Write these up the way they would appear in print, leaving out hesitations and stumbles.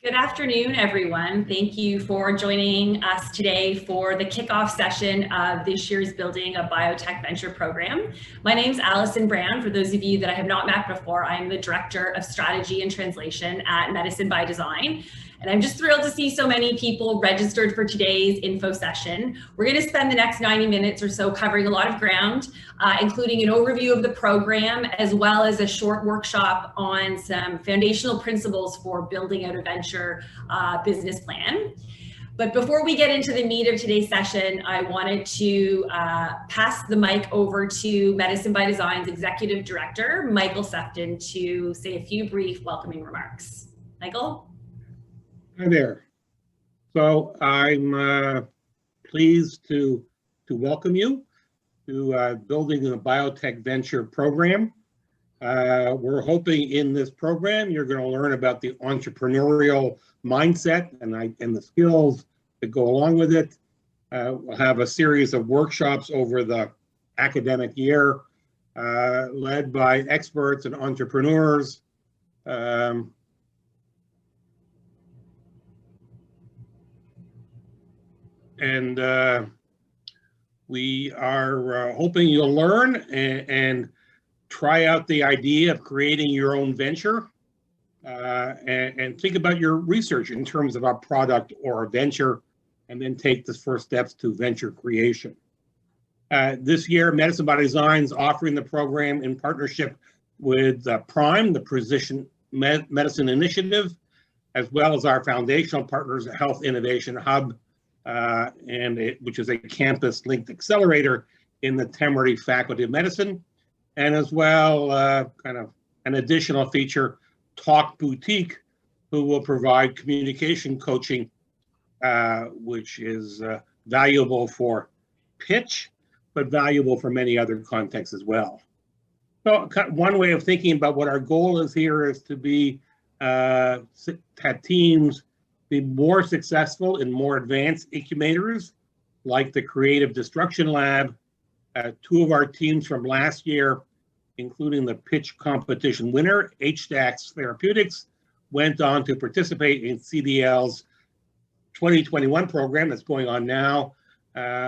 Good afternoon, everyone. Thank you for joining us today for the kickoff session of this year's Building a Biotech Venture program. My name's Allison Brown. For those of you that I have not met before, I'm the Director of Strategy and Translation at Medicine by Design. And I'm just thrilled to see so many people registered for today's info session. We're going to spend the next 90 minutes or so covering a lot of ground, including an overview of the program, as well as a short workshop on some foundational principles for building out a venture business plan. But before we get into the meat of today's session, I wanted to pass the mic over to Medicine by Design's Executive Director, Michael Sefton, to say a few brief welcoming remarks. Michael? Hi there. So I'm pleased to welcome you to Building a Biotech Venture program. We're hoping in this program you're going to learn about the entrepreneurial mindset and the skills that go along with it. We'll have a series of workshops over the academic year led by experts and entrepreneurs. We are hoping you'll learn and try out the idea of creating your own venture and think about your research in terms of a product or a venture, and then take the first steps to venture creation. This year, Medicine by Design is offering the program in partnership with Prime, the Precision Medicine Initiative, as well as our foundational partners, Health Innovation Hub, which is a campus-linked accelerator in the Temerity Faculty of Medicine, and as well kind of an additional feature, Talk Boutique, who will provide communication coaching, which is valuable for pitch, but valuable for many other contexts as well. So one way of thinking about what our goal is here is to be have teams be more successful in more advanced incubators, like the Creative Destruction Lab. Two of our teams from last year, including the pitch competition winner, HDAX Therapeutics, went on to participate in CDL's 2021 program that's going on now.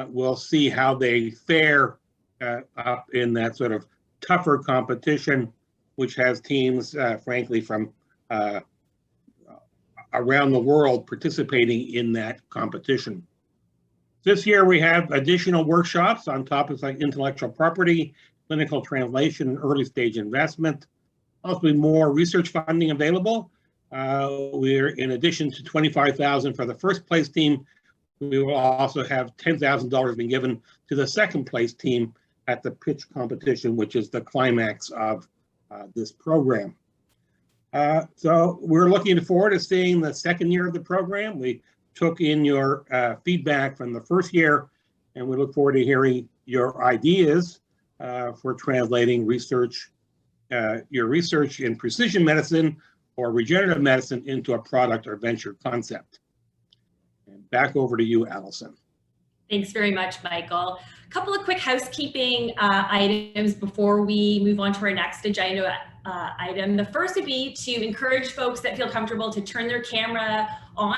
We'll see how they fare up in that sort of tougher competition, which has teams, frankly, from around the world participating in that competition. This year we have additional workshops on topics like intellectual property, clinical translation, and early stage investment. Also more research funding available. We're, in addition to $25,000 for the first place team, we will also have $10,000 being given to the second place team at the pitch competition, which is the climax of this program. So we're looking forward to seeing the second year of the program. We took in your feedback from the first year, and we look forward to hearing your ideas for translating research, your research in precision medicine or regenerative medicine into a product or venture concept. And back over to you, Allison. Thanks very much, Michael. A couple of quick housekeeping items before we move on to our next agenda item. The first would be to encourage folks that feel comfortable to turn their camera on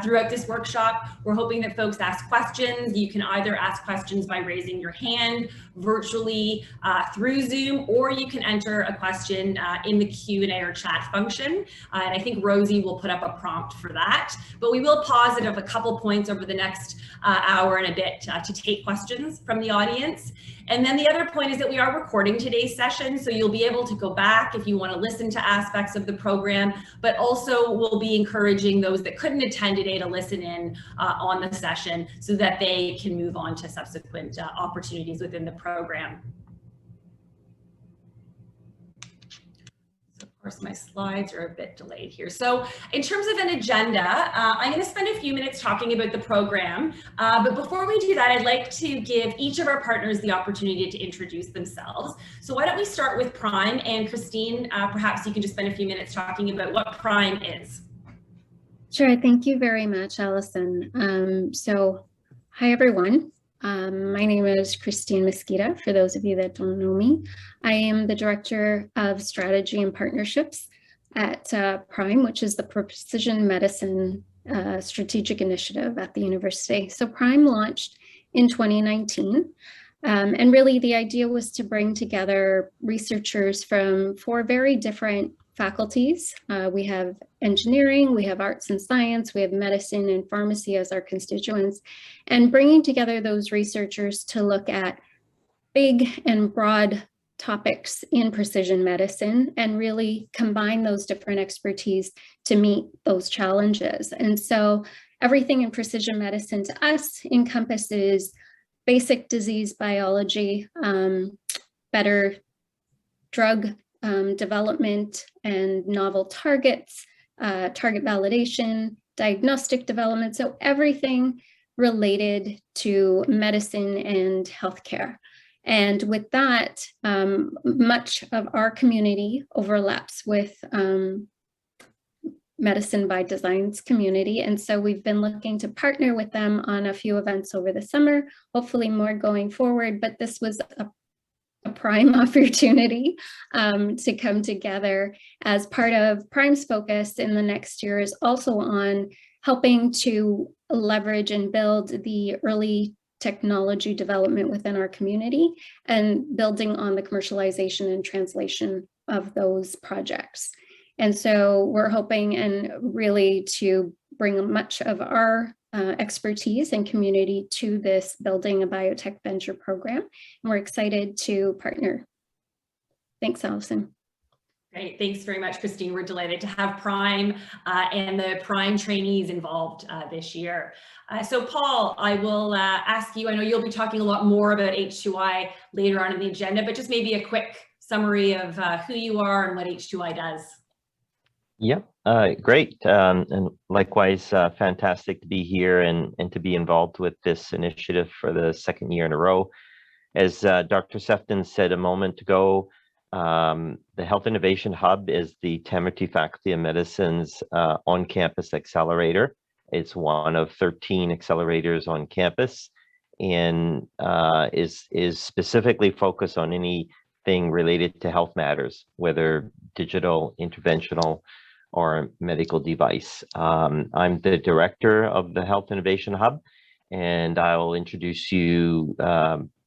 throughout this workshop. We're hoping that folks ask questions. You can either ask questions by raising your hand virtually through Zoom, or you can enter a question in the Q&A or chat function. And I think Rosie will put up a prompt for that. But we will pause at a couple points over the next hour and a bit to take questions from the audience. And then the other point is that we are recording today's session, so you'll be able to go back if you want to listen to aspects of the program, but also we'll be encouraging those that couldn't attend today to listen in on the session so that they can move on to subsequent opportunities within the program. Of course, my slides are a bit delayed here. So in terms of an agenda, I'm going to spend a few minutes talking about the program. But before we do that, I'd like to give each of our partners the opportunity to introduce themselves. So why don't we start with Prime, and Christine, perhaps you can just spend a few minutes talking about what Prime is. Sure, thank you very much, Allison. Hi everyone. My name is Christine Mesquita, for those of you that don't know me. I am the Director of Strategy and Partnerships at PRIME, which is the Precision Medicine Strategic Initiative at the university. So PRIME launched in 2019. And really the idea was to bring together researchers from 4 very different faculties. We have engineering, we have arts and science, we have medicine and pharmacy as our constituents, and bringing together those researchers to look at big and broad topics in precision medicine and really combine those different expertise to meet those challenges. And so everything in precision medicine to us encompasses basic disease biology, better drug development and novel targets, target validation, diagnostic development, so everything related to medicine and healthcare. And with that, much of our community overlaps with Medicine by Design's community. And so we've been looking to partner with them on a few events over the summer, hopefully more going forward, but this was a prime opportunity to come together as part of PRIME's focus in the next year is also on helping to leverage and build the early technology development within our community and building on the commercialization and translation of those projects. And so we're hoping and really to bring much of our expertise and community to this Building a Biotech Venture program. And we're excited to partner. Thanks, Allison. Great, thanks very much, Christine. We're delighted to have PRIME and the PRIME trainees involved this year. So Paul, I will ask you, I know you'll be talking a lot more about H2I later on in the agenda, but just maybe a quick summary of who you are and what H2I does. Yep, great. And likewise, fantastic to be here and to be involved with this initiative for the 2nd year in a row. As Dr. Sefton said a moment ago, the Health Innovation Hub is the Tamati Faculty of Medicine's on-campus accelerator. It's one of 13 accelerators on campus and is specifically focused on anything related to health matters, whether digital, interventional, or medical device. I'm the director of the Health Innovation Hub, and I'll introduce you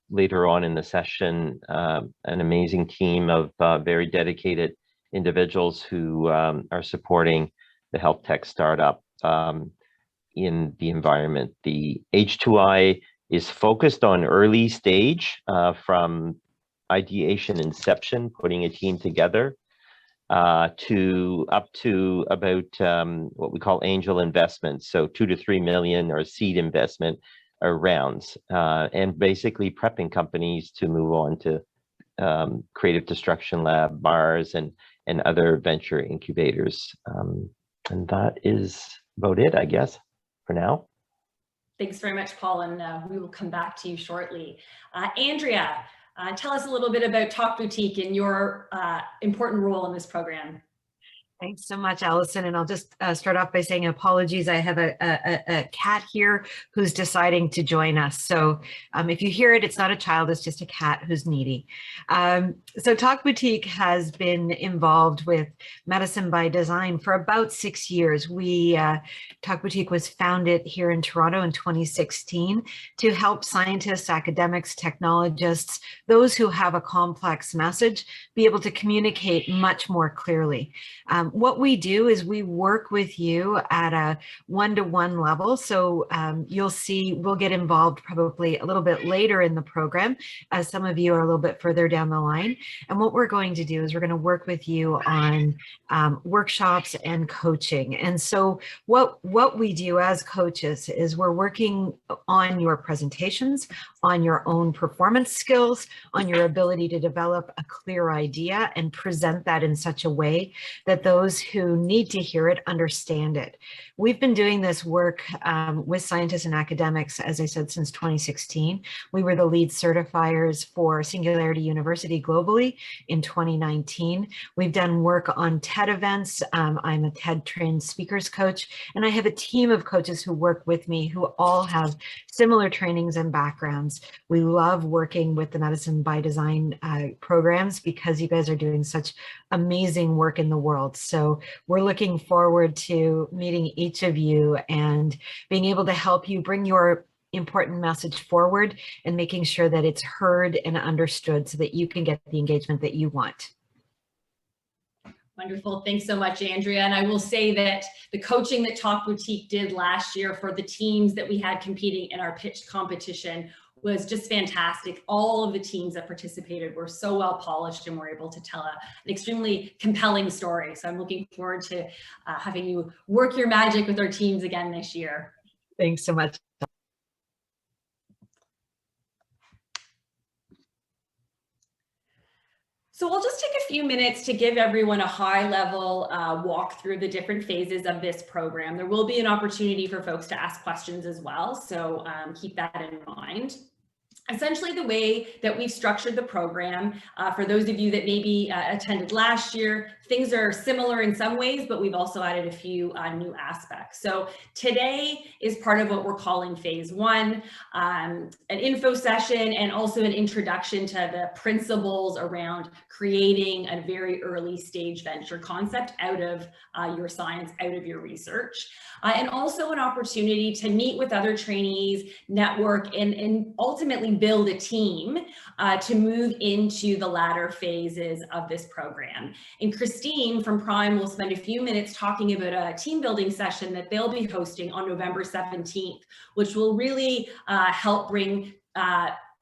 later on in the session an amazing team of very dedicated individuals who are supporting the health tech startup in the environment. The H2I is focused on early stage from ideation inception, putting a team together, to up to about what we call angel investments, so 2 to 3 million or seed investment or rounds, and basically prepping companies to move on to Creative Destruction Lab, Mars, and other venture incubators. And that is about it, I guess, for now. Thanks very much, Paul, and we will come back to you shortly. Andrea, tell us a little bit about Talk Boutique and your important role in this program. Thanks so much, Allison. And I'll just start off by saying apologies. I have a cat here who's deciding to join us. So if you hear it, it's not a child, it's just a cat who's needy. So Talk Boutique has been involved with Medicine by Design for about 6 years. Talk Boutique was founded here in Toronto in 2016 to help scientists, academics, technologists, those who have a complex message, be able to communicate much more clearly. What we do is we work with you at a one-to-one level. So you'll see, we'll get involved probably a little bit later in the program, as some of you are a little bit further down the line. And what we're going to do is we're going to work with you on workshops and coaching. And so what we do as coaches is we're working on your presentations, on your own performance skills, on your ability to develop a clear idea and present that in such a way that those who need to hear it understand it. We've been doing this work with scientists and academics, as I said, since 2016. We were the lead certifiers for Singularity University globally in 2019. We've done work on TED events. I'm a TED trained speakers coach, and I have a team of coaches who work with me who all have similar trainings and backgrounds. We love working with the Medicine by Design programs because you guys are doing such amazing work in the world. So we're looking forward to meeting each of you and being able to help you bring your important message forward and making sure that it's heard and understood so that you can get the engagement that you want. Wonderful. Thanks so much, Andrea. And I will say that the coaching that Talk Boutique did last year for the teams that we had competing in our pitch competition was just fantastic. All of the teams that participated were so well polished and were able to tell an extremely compelling story. So I'm looking forward to having you work your magic with our teams again this year. Thanks so much. So we'll just take a few minutes to give everyone a high-level walk through the different phases of this program. There will be an opportunity for folks to ask questions as well, so keep that in mind. Essentially, the way that we've structured the program, for those of you that maybe attended last year, things are similar in some ways, but we've also added a few new aspects. So today is part of what we're calling phase one, an info session and also an introduction to the principles around creating a very early stage venture concept out of your science, out of your research. And also an opportunity to meet with other trainees, network, and ultimately build a team to move into the latter phases of this program. And Christine from Prime will spend a few minutes talking about a team building session that they'll be hosting on November 17th, which will really help bring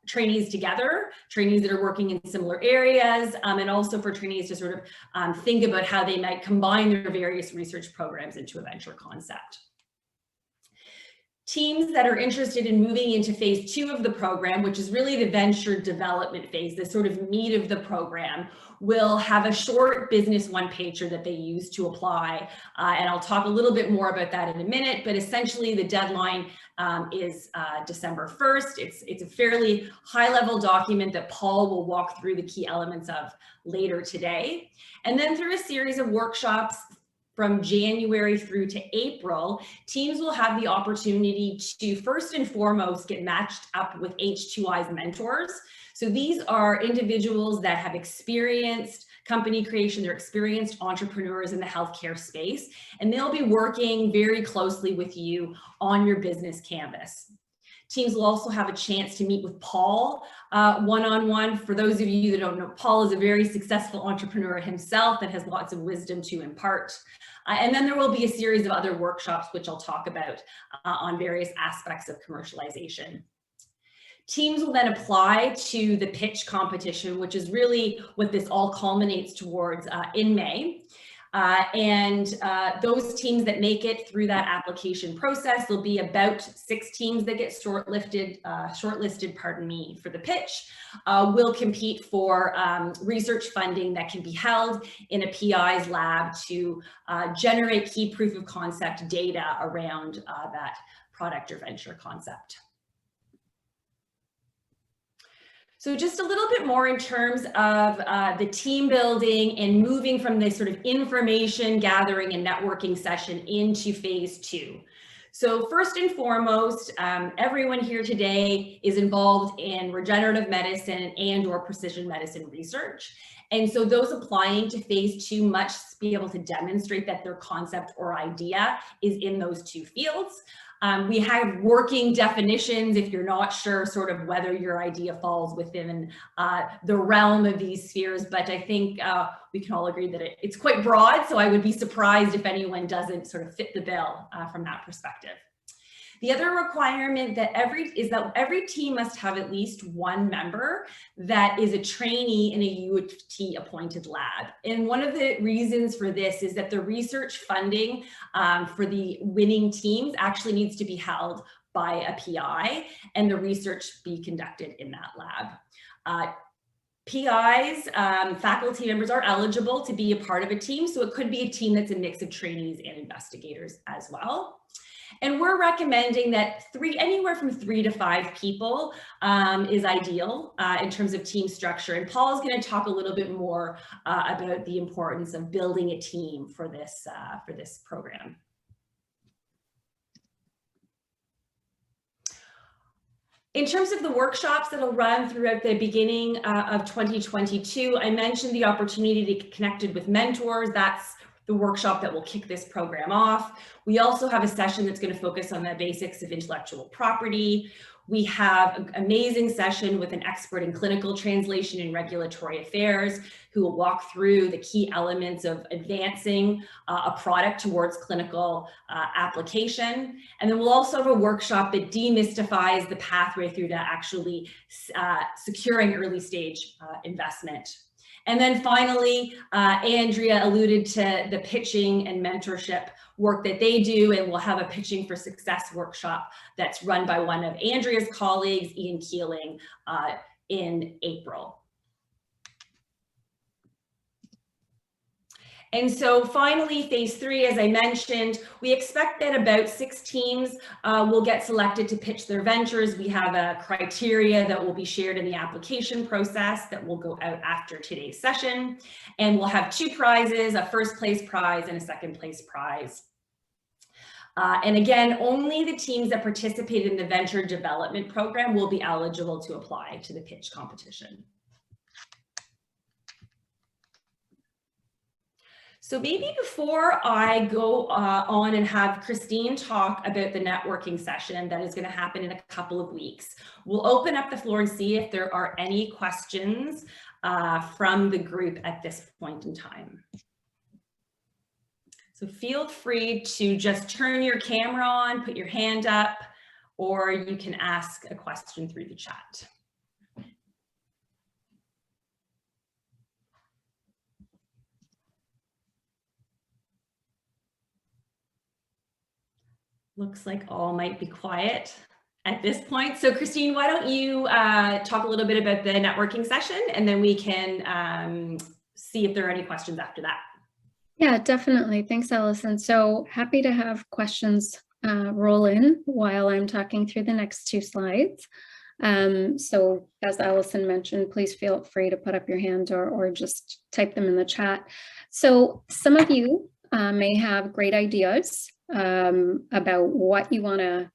trainees together, trainees that are working in similar areas, and also for trainees to sort of think about how they might combine their various research programs into a venture concept. Teams that are interested in moving into phase two of the program, which is really the venture development phase, the sort of meat of the program, will have a short business one-pager that they use to apply. And I'll talk a little bit more about that in a minute, but essentially the deadline is December 1st. It's a fairly high-level document that Paul will walk through the key elements of later today. And then through a series of workshops from January through to April, teams will have the opportunity to first and foremost get matched up with H2I's mentors. So these are individuals that have experienced company creation, they're experienced entrepreneurs in the healthcare space, and they'll be working very closely with you on your business canvas. Teams will also have a chance to meet with Paul one-on-one. For those of you that don't know, Paul is a very successful entrepreneur himself and has lots of wisdom to impart. And then there will be a series of other workshops, which I'll talk about on various aspects of commercialization. Teams will then apply to the pitch competition, which is really what this all culminates towards in May. Those teams that make it through that application process, there'll be about 6 teams that get shortlisted for the pitch, will compete for research funding that can be held in a PI's lab to generate key proof of concept data around that product or venture concept. So just a little bit more in terms of the team building and moving from this sort of information gathering and networking session into phase 2. So first and foremost, everyone here today is involved in regenerative medicine and/or precision medicine research. And so those applying to phase 2 must be able to demonstrate that their concept or idea is in those 2 fields. We have working definitions if you're not sure sort of whether your idea falls within the realm of these spheres, but I think we can all agree that it's quite broad, so I would be surprised if anyone doesn't sort of fit the bill from that perspective. The other requirement that every team must have at least 1 member that is a trainee in a U of T appointed lab. And one of the reasons for this is that the research funding for the winning teams actually needs to be held by a PI and the research be conducted in that lab. PIs, faculty members, are eligible to be a part of a team, so it could be a team that's a mix of trainees and investigators as well. And we're recommending that anywhere from 3 to 5 people is ideal in terms of team structure. And Paul's going to talk a little bit more about the importance of building a team for this program. In terms of the workshops that'll run throughout the beginning of 2022, I mentioned the opportunity to get connected with mentors. That's the workshop that will kick this program off. We also have a session that's going to focus on the basics of intellectual property. We have an amazing session with an expert in clinical translation and regulatory affairs who will walk through the key elements of advancing a product towards clinical application. And then we'll also have a workshop that demystifies the pathway through to actually securing early stage investment. And then finally, Andrea alluded to the pitching and mentorship work that they do, and we'll have a Pitching for Success workshop that's run by one of Andrea's colleagues, Ian Keeling, in April. And so finally, phase 3, as I mentioned, we expect that about 6 teams will get selected to pitch their ventures. We have a criteria that will be shared in the application process that will go out after today's session. And we'll have 2 prizes, a first place prize and a second place prize. And again, only the teams that participate in the venture development program will be eligible to apply to the pitch competition. So maybe before I go on and have Christine talk about the networking session that is going to happen in a couple of weeks, we'll open up the floor and see if there are any questions from the group at this point in time. So feel free to just turn your camera on, put your hand up, or you can ask a question through the chat. Looks like all might be quiet at this point. So Christine, why don't you talk a little bit about the networking session, and then we can see if there are any questions after that. Yeah, definitely. Thanks, Allison. So happy to have questions roll in while I'm talking through the next 2 slides. So as Allison mentioned, please feel free to put up your hand or just type them in the chat. So some of you may have great ideas about what you want to,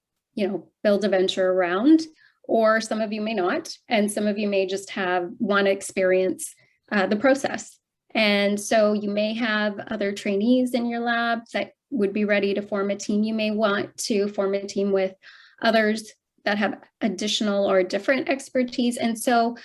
build a venture around, or some of you may not, and some of you may just want to experience the process. And so you may have other trainees in your lab that would be ready to form a team. You may want to form a team with others that have additional or different expertise. And so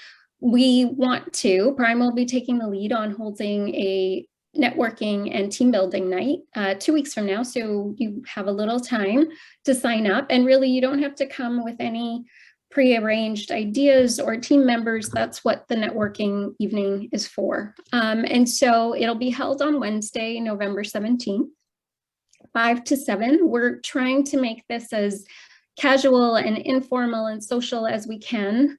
Prime will be taking the lead on holding a networking and team building night 2 weeks from now. So you have a little time to sign up, and really you don't have to come with any prearranged ideas or team members. That's what the networking evening is for. And so it'll be held on Wednesday, November 17th, 5 to 7. We're trying to make this as casual and informal and social as we can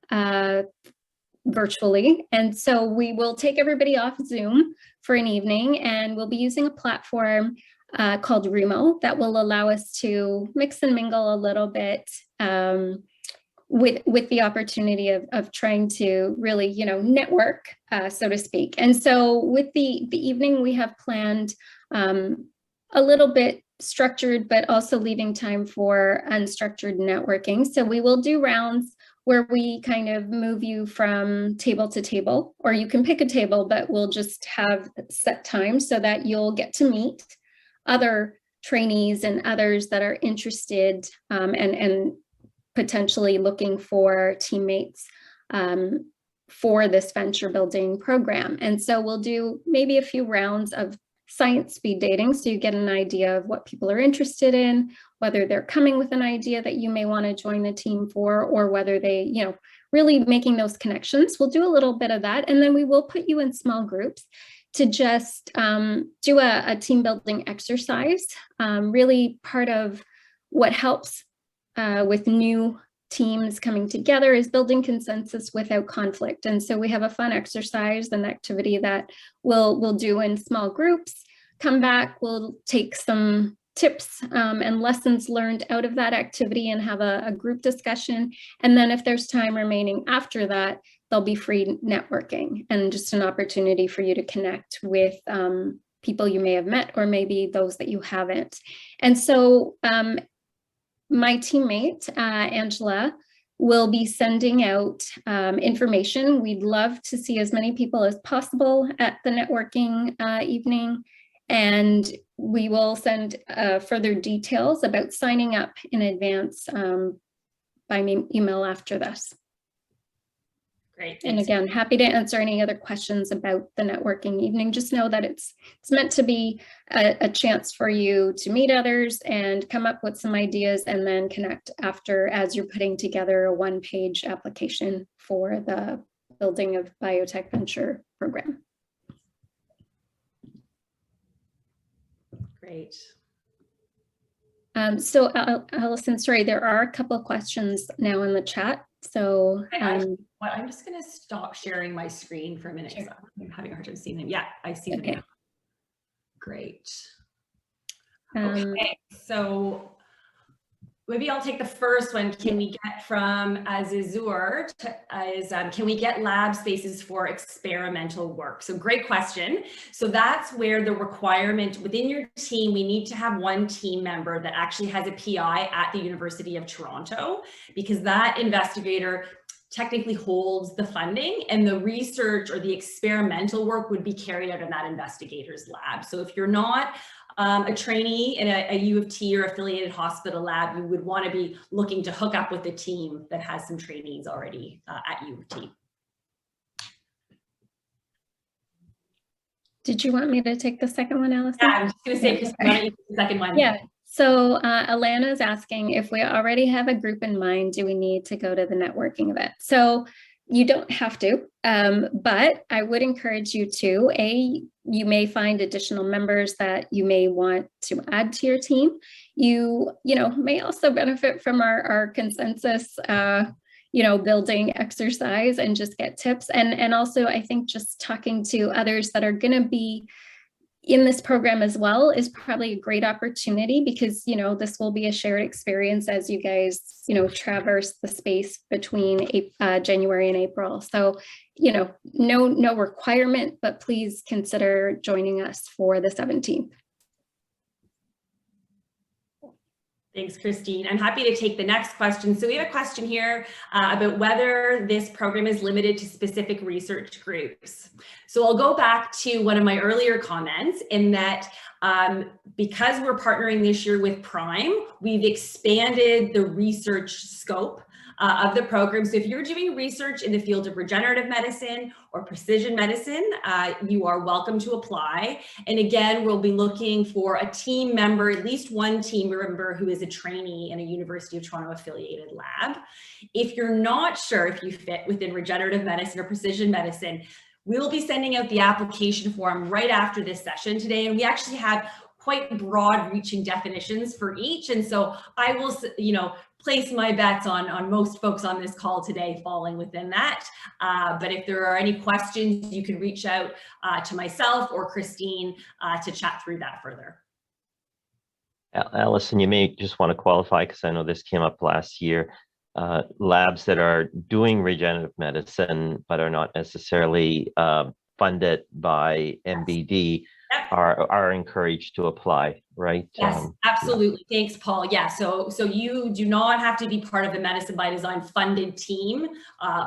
virtually. And so we will take everybody off Zoom for an evening, and we'll be using a platform called Remo that will allow us to mix and mingle a little bit with the opportunity of trying to really, network, so to speak. And so with the evening, we have planned a little bit structured, but also leaving time for unstructured networking. So we will do rounds where we kind of move you from table to table, or you can pick a table, but we'll just have set time so that you'll get to meet other trainees and others that are interested and potentially looking for teammates for this venture building program. And so we'll do maybe a few rounds of science speed dating, so you get an idea of what people are interested in, whether they're coming with an idea that you may want to join the team for, or whether they, really making those connections. We'll do a little bit of that, and then we will put you in small groups to just do a team building exercise. Really part of what helps with new teams coming together is building consensus without conflict. And so we have a fun exercise and activity that we'll do in small groups. Come back, we'll take some tips and lessons learned out of that activity and have a group discussion. And then if there's time remaining after that, there'll be free networking and just an opportunity for you to connect with people you may have met, or maybe those that you haven't. And so my teammate, Angela, will be sending out information. We'd love to see as many people as possible at the networking evening. And we will send further details about signing up in advance by email after this. Great. And Thanks. again, happy to answer any other questions about the networking evening. Just know that it's meant to be a chance for you to meet others and come up with some ideas and then connect after as you're putting together a one-page application for the Building of Biotech Venture program. Great. So Allison, sorry, there are a couple of questions now in the chat. So I'm just going to stop sharing my screen for a minute. Sure. I'm having a hard time seeing them. Yeah, I see them Okay. now. Great. Okay, so maybe I'll take the first one. Can we get from Azizur can we get lab spaces for experimental work? So great question. So that's where the requirement within your team, we need to have one team member that actually has a PI at the University of Toronto, because that investigator technically holds the funding and the research or the experimental work would be carried out in that investigator's lab. So if you're not a trainee in a U of T or affiliated hospital lab, you would want to be looking to hook up with a team that has some trainees already at U of T. did you want me to take the second one, Allison? Yeah, I'm just going to say, Yeah, Christine, okay. why don't you take the second one? Yeah. So Alana is asking if we already have a group in mind, do we need to go to the networking event? So you don't have to, but I would encourage you to. You may find additional members that you may want to add to your team. You may also benefit from our consensus, building exercise and just get tips. And also, I think just talking to others that are going to be in this program as well is probably a great opportunity, because this will be a shared experience as you guys traverse the space between January and April. So no requirement, but please consider joining us for the 17th. Thanks, Christine. I'm happy to take the next question. So we have a question here about whether this program is limited to specific research groups. So I'll go back to one of my earlier comments in that because we're partnering this year with Prime, we've expanded the research scope of the program. So if you're doing research in the field of regenerative medicine or precision medicine, you are welcome to apply. And again, we'll be looking for a team member, at least one team member who is a trainee in a University of Toronto affiliated lab. If you're not sure if you fit within regenerative medicine or precision medicine, we'll be sending out the application form right after this session today. And we actually have quite broad reaching definitions for each. And so I will, place my bets on most folks on this call today falling within that. But if there are any questions, you can reach out to myself or Christine to chat through that further. Allison, you may just want to qualify, because I know this came up last year. Labs that are doing regenerative medicine but are not necessarily funded by MBD are encouraged to apply, right? Yes, absolutely. Yeah. Thanks, Paul. Yeah, so you do not have to be part of the Medicine by Design funded team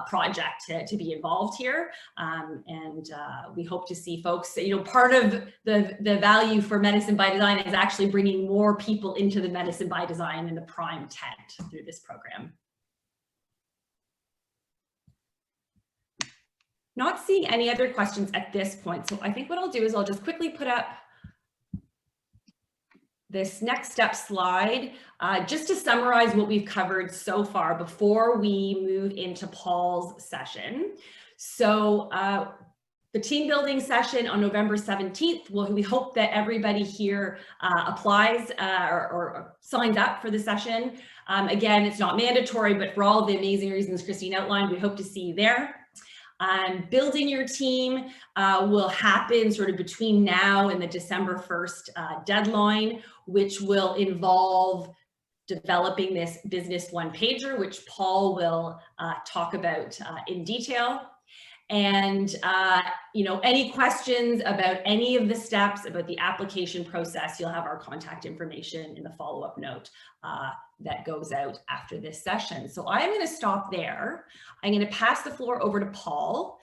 project to be involved here. And we hope to see folks, part of the value for Medicine by Design is actually bringing more people into the Medicine by Design and the Prime tent through this program. Not seeing any other questions at this point. So I think what I'll do is I'll just quickly put up this next step slide, just to summarize what we've covered so far before we move into Paul's session. So the team building session on November 17th, we hope that everybody here applies or signs up for the session. Again, it's not mandatory, but for all the amazing reasons Christine outlined, we hope to see you there. Building your team will happen sort of between now and the December 1st deadline, which will involve developing this business one-pager, which Paul will talk about in detail. And, any questions about any of the steps about the application process, you'll have our contact information in the follow-up note that goes out after this session. So I'm going to stop there. I'm going to pass the floor over to Paul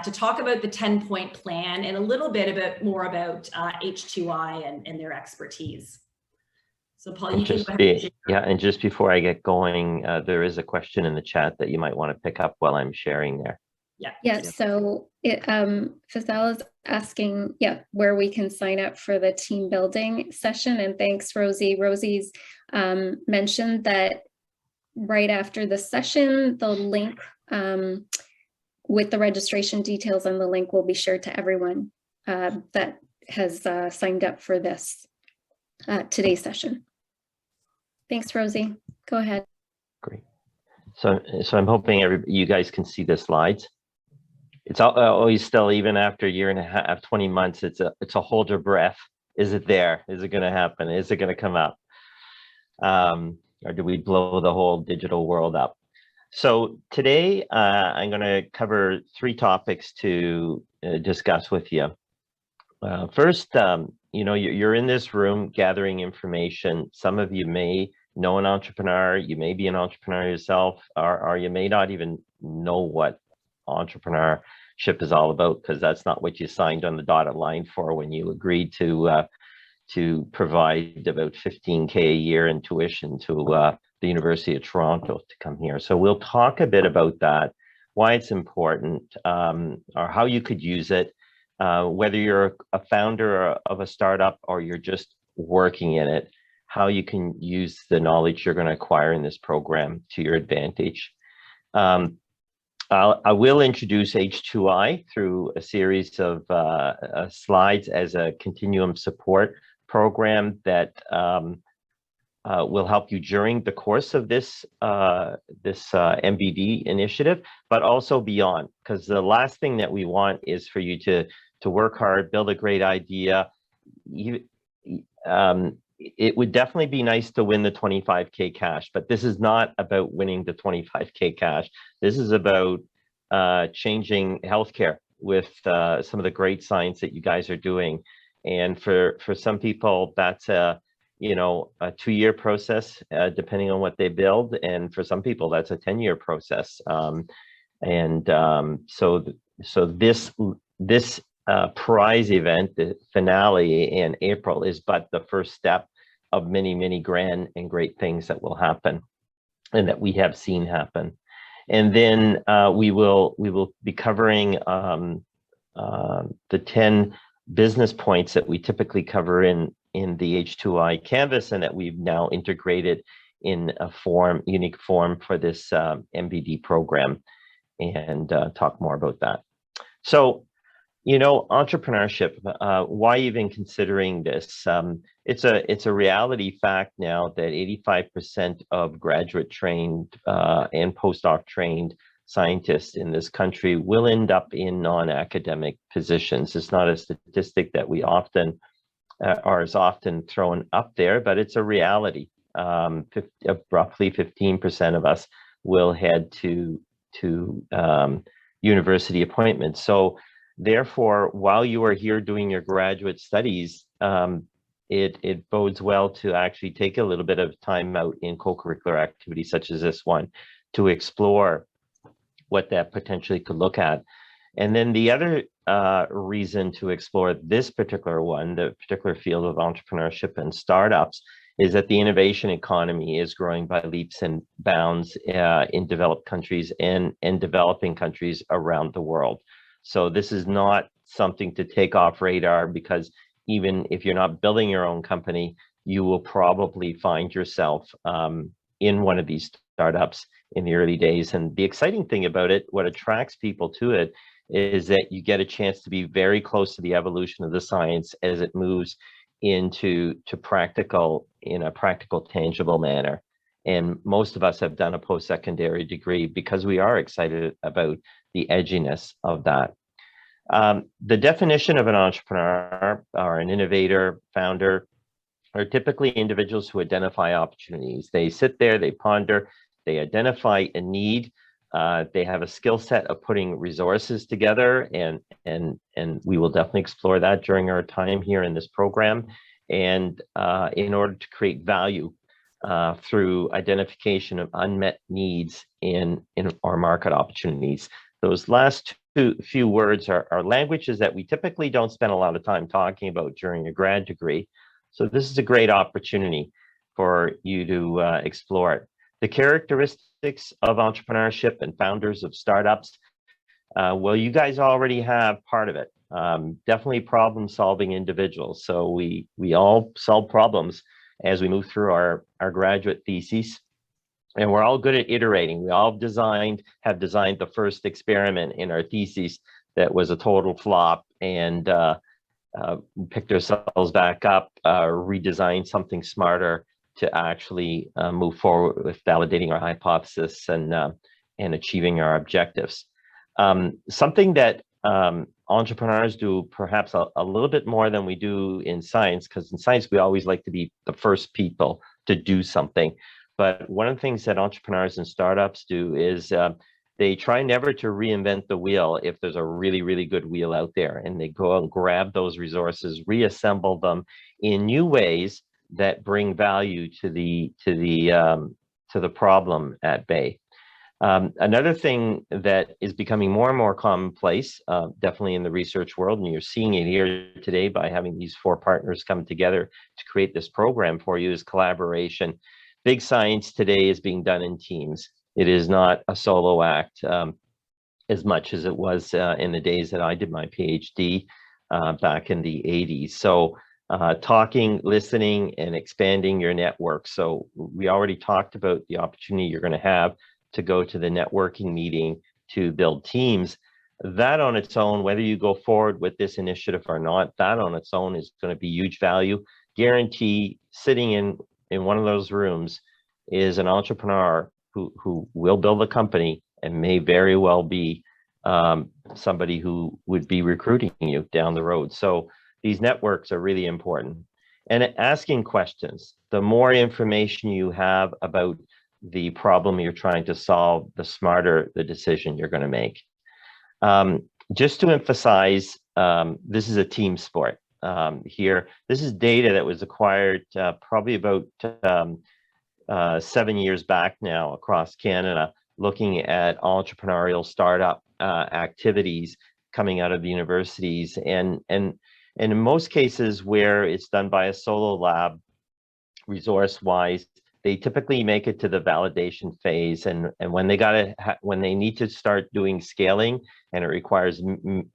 to talk about the 10-point plan and a little bit more about H2I and their expertise. So Paul, you can go ahead. Yeah, and just before I get going, there is a question in the chat that you might want to pick up while I'm sharing there. Yeah, so Fazal is asking, where we can sign up for the team building session. And thanks, Rosie. Rosie's mentioned that right after the session, the link with the registration details and the link will be shared to everyone that has signed up for this today's session. Thanks, Rosie. Go ahead. Great. So I'm hoping you guys can see the slides. It's always still, even after a year and a half, 20 months, it's a hold your breath. Is it there? Is it going to happen? Is it going to come up? Or do we blow the whole digital world up? So today, I'm going to cover 3 topics to discuss with you. First, you're in this room gathering information. Some of you may know an entrepreneur, you may be an entrepreneur yourself, or you may not even know what entrepreneurship is all about, because that's not what you signed on the dotted line for when you agreed to provide about $15K a year in tuition to the University of Toronto to come here. So we'll talk a bit about that, why it's important, or how you could use it, whether you're a founder of a startup or you're just working in it, how you can use the knowledge you're going to acquire in this program to your advantage. I will introduce H2I through a series of slides as a continuum support program that will help you during the course of this MBD initiative, but also beyond, because the last thing that we want is for you to work hard, build a great idea. It would definitely be nice to win the 25K cash, but this is not about winning the 25K cash. This is about changing healthcare with some of the great science that you guys are doing. And for some people, that's a 2-year process, depending on what they build. And for some people, that's a 10-year process. So this prize event, the finale in April, is but the first step of many, many grand and great things that will happen and that we have seen happen. And then we will be covering the 10 business points that we typically cover in the H2I Canvas, and that we've now integrated in a unique form for this MBD program, and talk more about that. So, entrepreneurship, why even considering this? It's a reality fact now that 85% of graduate trained and postdoc trained scientists in this country will end up in non-academic positions. It's not a statistic that we often is often thrown up there, but it's a reality. Roughly 15% of us will head to university appointments. So therefore, while you are here doing your graduate studies, it bodes well to actually take a little bit of time out in co-curricular activities such as this one to explore what that potentially could look at. And then the other reason to explore this particular one, the particular field of entrepreneurship and startups, is that the innovation economy is growing by leaps and bounds in developed countries and developing countries around the world. So this is not something to take off radar, because even if you're not building your own company, you will probably find yourself in one of these startups in the early days. And the exciting thing about it, what attracts people to it, is that you get a chance to be very close to the evolution of the science as it moves into practical, in a practical, tangible manner. And most of us have done a post-secondary degree because we are excited about the edginess of that. The definition of an entrepreneur or an innovator, founder, are typically individuals who identify opportunities. They sit there, they ponder, they identify a need, They have a skill set of putting resources together, and we will definitely explore that during our time here in this program. And in order to create value through identification of unmet needs in our market opportunities. Those last few words are languages that we typically don't spend a lot of time talking about during a grad degree. So this is a great opportunity for you to explore it. The characteristics of entrepreneurship and founders of startups, well, you guys already have part of it. Definitely problem-solving individuals. So we all solve problems as we move through our graduate theses. And we're all good at iterating. We all have designed the first experiment in our thesis that was a total flop, and picked ourselves back up, redesigned something smarter to actually move forward with validating our hypothesis and achieving our objectives. Something that entrepreneurs do perhaps a little bit more than we do in science, because in science we always like to be the first people to do something. But one of the things that entrepreneurs and startups do is they try never to reinvent the wheel if there's a really, really good wheel out there, and they go out and grab those resources, reassemble them in new ways that bring value to the problem at bay. Another thing that is becoming more and more commonplace, definitely in the research world, and you're seeing it here today by having these 4 partners come together to create this program for you, is collaboration. Big science today is being done in teams. It is not a solo act as much as it was in the days that I did my PhD back in the 80s. So talking, listening, and expanding your network. So we already talked about the opportunity you're going to have to go to the networking meeting to build teams. That on its own, whether you go forward with this initiative or not, that on its own is going to be huge value. Guarantee sitting in one of those rooms is an entrepreneur who will build a company and may very well be somebody who would be recruiting you down the road. So these networks are really important. And asking questions. The more information you have about the problem you're trying to solve, the smarter the decision you're going to make. Just to emphasize, this is a team sport. Here, this is data that was acquired probably about 7 years back now across Canada, looking at entrepreneurial startup activities coming out of the universities, and in most cases where it's done by a solo lab, resource-wise, they typically make it to the validation phase, and when they need to start doing scaling, and it requires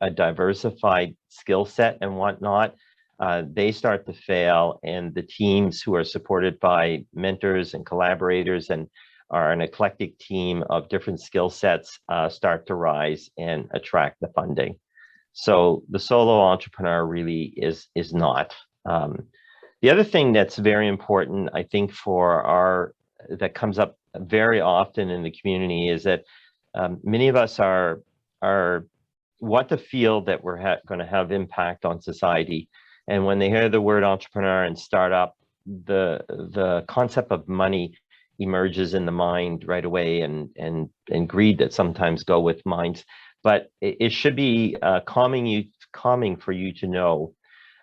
a diversified skill set and whatnot, they start to fail, and the teams who are supported by mentors and collaborators and are an eclectic team of different skill sets start to rise and attract the funding. So the solo entrepreneur really is not. The other thing that's very important, I think, that comes up very often in the community is that many of us want to feel that we're going to have impact on society. And when they hear the word entrepreneur and startup, the concept of money emerges in the mind right away, and greed that sometimes go with minds. But it should be calming for you to know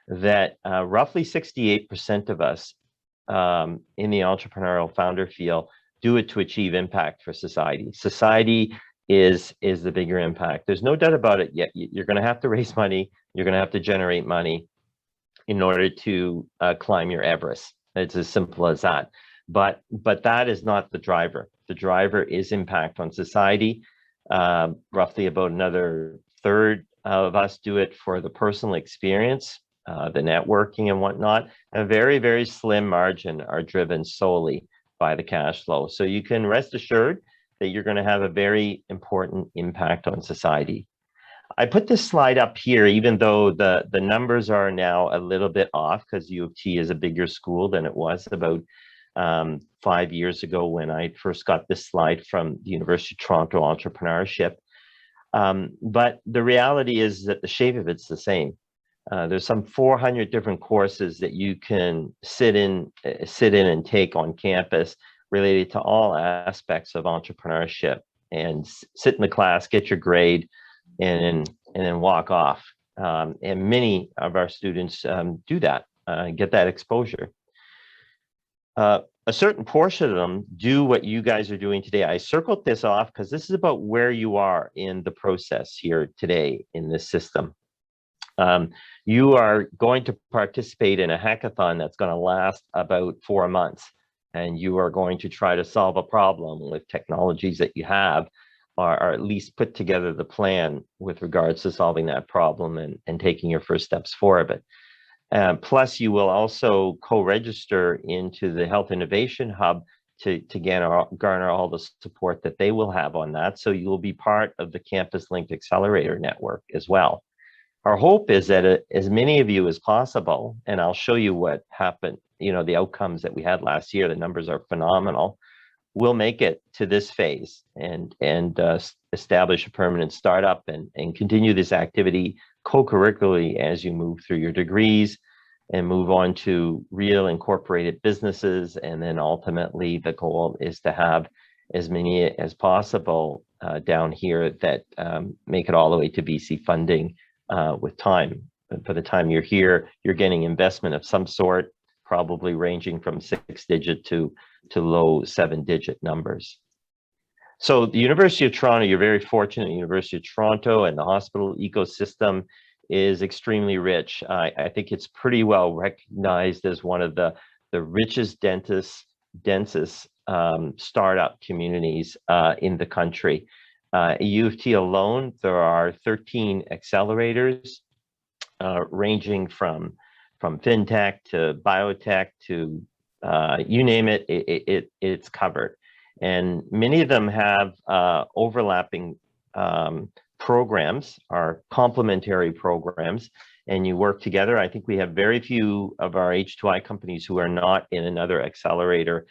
that roughly 68% of us in the entrepreneurial founder field do it to achieve impact for society. Society is the bigger impact. There's no doubt about it yet. You're going to have to raise money. You're going to have to generate money in order to climb your Everest. It's as simple as that. But that is not the driver. The driver is impact on society. Roughly about another third of us do it for the personal experience, the networking and whatnot. A very, very slim margin are driven solely by the cash flow. So you can rest assured that you're going to have a very important impact on society. I put this slide up here, even though the numbers are now a little bit off, because U of T is a bigger school than it was about 5 years ago when I first got this slide from the University of Toronto Entrepreneurship. But the reality is that the shape of it's the same. There's some 400 different courses that you can sit in and take on campus related to all aspects of entrepreneurship sit in the class, get your grade, and then walk off. And many of our students do that, get that exposure. A certain portion of them do what you guys are doing today. I circled this off because this is about where you are in the process here today in this system. You are going to participate in a hackathon that's going to last about 4 months, and you are going to try to solve a problem with technologies that you have, or at least put together the plan with regards to solving that problem and taking your first steps forward. But plus, you will also co-register into the Health Innovation Hub to garner all the support that they will have on that. So you will be part of the Campus Linked Accelerator Network as well. Our hope is that as many of you as possible, and I'll show you what happened, the outcomes that we had last year, the numbers are phenomenal, will make it to this phase and establish a permanent startup and continue this activity co-curricularly as you move through your degrees and move on to real incorporated businesses. And then ultimately the goal is to have as many as possible down here that make it all the way to VC funding with time. And by the time you're here, you're getting investment of some sort, probably ranging from 6-digit to low 7-digit numbers. So the University of Toronto, you're very fortunate. The University of Toronto and the hospital ecosystem is extremely rich. I think it's pretty well recognized as one of the richest, densest startup communities in the country. At U of T alone, there are 13 accelerators ranging from fintech to biotech to you name it, it's covered. And many of them have overlapping programs, are complementary programs, and you work together. I think we have very few of our H2I companies who are not in another accelerator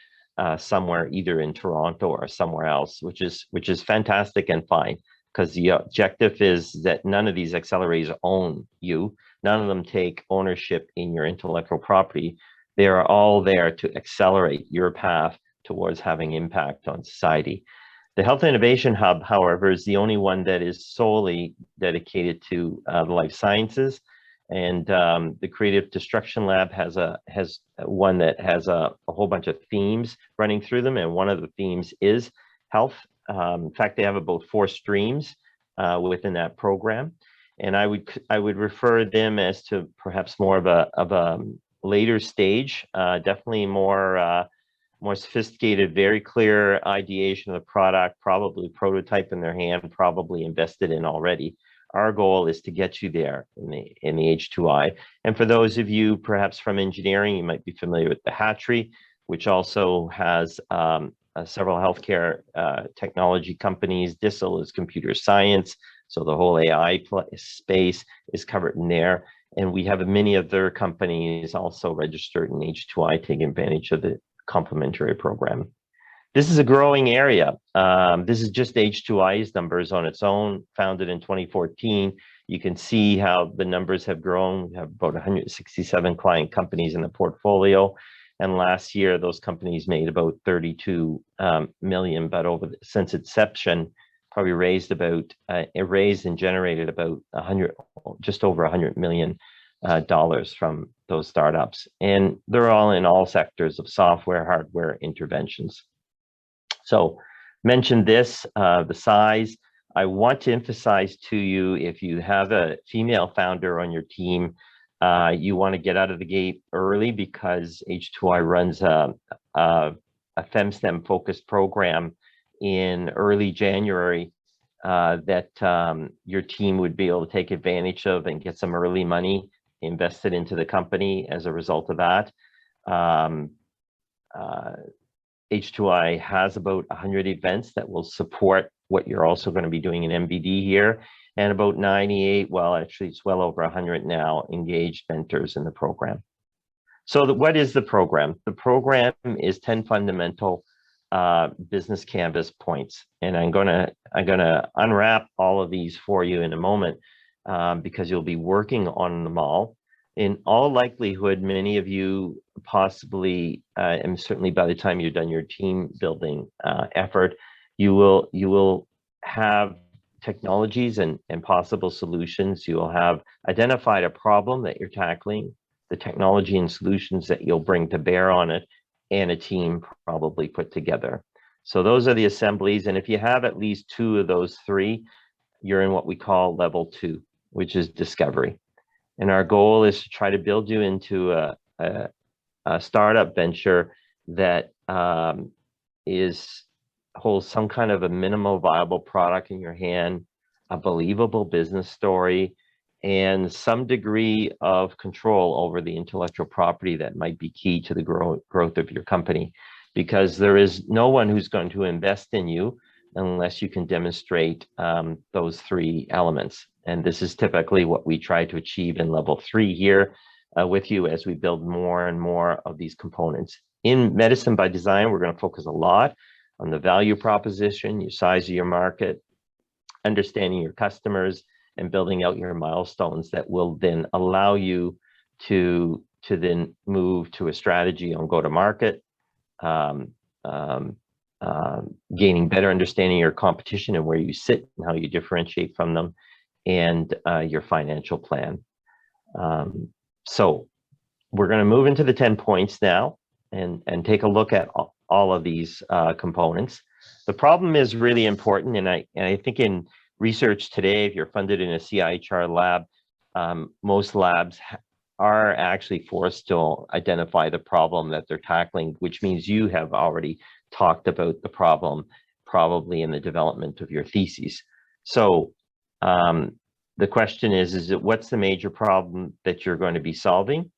somewhere, either in Toronto or somewhere else, which is fantastic and fine, because the objective is that none of these accelerators own you. None of them take ownership in your intellectual property. They are all there to accelerate your path towards having impact on society. The Health Innovation Hub, however, is the only one that is solely dedicated to the life sciences. And the Creative Destruction Lab has one that has a whole bunch of themes running through them. And one of the themes is health. In fact, they have about 4 streams within that program. And I would refer them as to perhaps more of a later stage, definitely more sophisticated, very clear ideation of the product, probably prototype in their hand, probably invested in already. Our goal is to get you there in the H2I. And for those of you perhaps from engineering, you might be familiar with the Hatchery, which also has several healthcare technology companies. DISL is computer science, so the whole AI space is covered in there. And we have many other companies also registered in H2I taking advantage of the complementary program. This is a growing area. This is just H2I's numbers on its own, founded in 2014. You can see how the numbers have grown. We have about 167 client companies in the portfolio. And last year, those companies made about 32 million, but since inception, probably raised and generated about just over $100 million from those startups. And they're all in all sectors of software, hardware, interventions. So mention this, the size. I want to emphasize to you, if you have a female founder on your team, you want to get out of the gate early, because H2I runs a FemSTEM focused program in early January that your team would be able to take advantage of and get some early money invested into the company as a result of that. H2I has about 100 events that will support what you're also going to be doing in MBD here, and about 98, well, actually it's well over 100 now, engaged mentors in the program. So what is the program? The program is 10 fundamental business canvas points, and I'm gonna unwrap all of these for you in a moment, because you'll be working on them all. In all likelihood, many of you possibly, and certainly by the time you've done your team building effort, you will have technologies and possible solutions. You'll have identified a problem that you're tackling, the technology and solutions that you'll bring to bear on it, and a team probably put together. So those are the assemblies. And if you have at least 2 of those 3, you're in what we call level 2, which is discovery. And our goal is to try to build you into a startup venture that holds some kind of a minimal viable product in your hand, a believable business story, and some degree of control over the intellectual property that might be key to the growth of your company. Because there is no one who's going to invest in you unless you can demonstrate those 3 elements. And this is typically what we try to achieve in level 3 here with you as we build more and more of these components. In Medicine by Design, we're going to focus a lot on the value proposition, your size of your market, understanding your customers, and building out your milestones that will then allow you to then move to a strategy on go-to-market, gaining better understanding of your competition and where you sit and how you differentiate from them, and your financial plan. So we're going to move into the 10 points now and take a look at all of these components. The problem is really important, and I think in research today, if you're funded in a CIHR lab, most labs are actually forced to identify the problem that they're tackling, which means you have already talked about the problem probably in the development of your thesis. So the question is what's the major problem that you're going to be solving?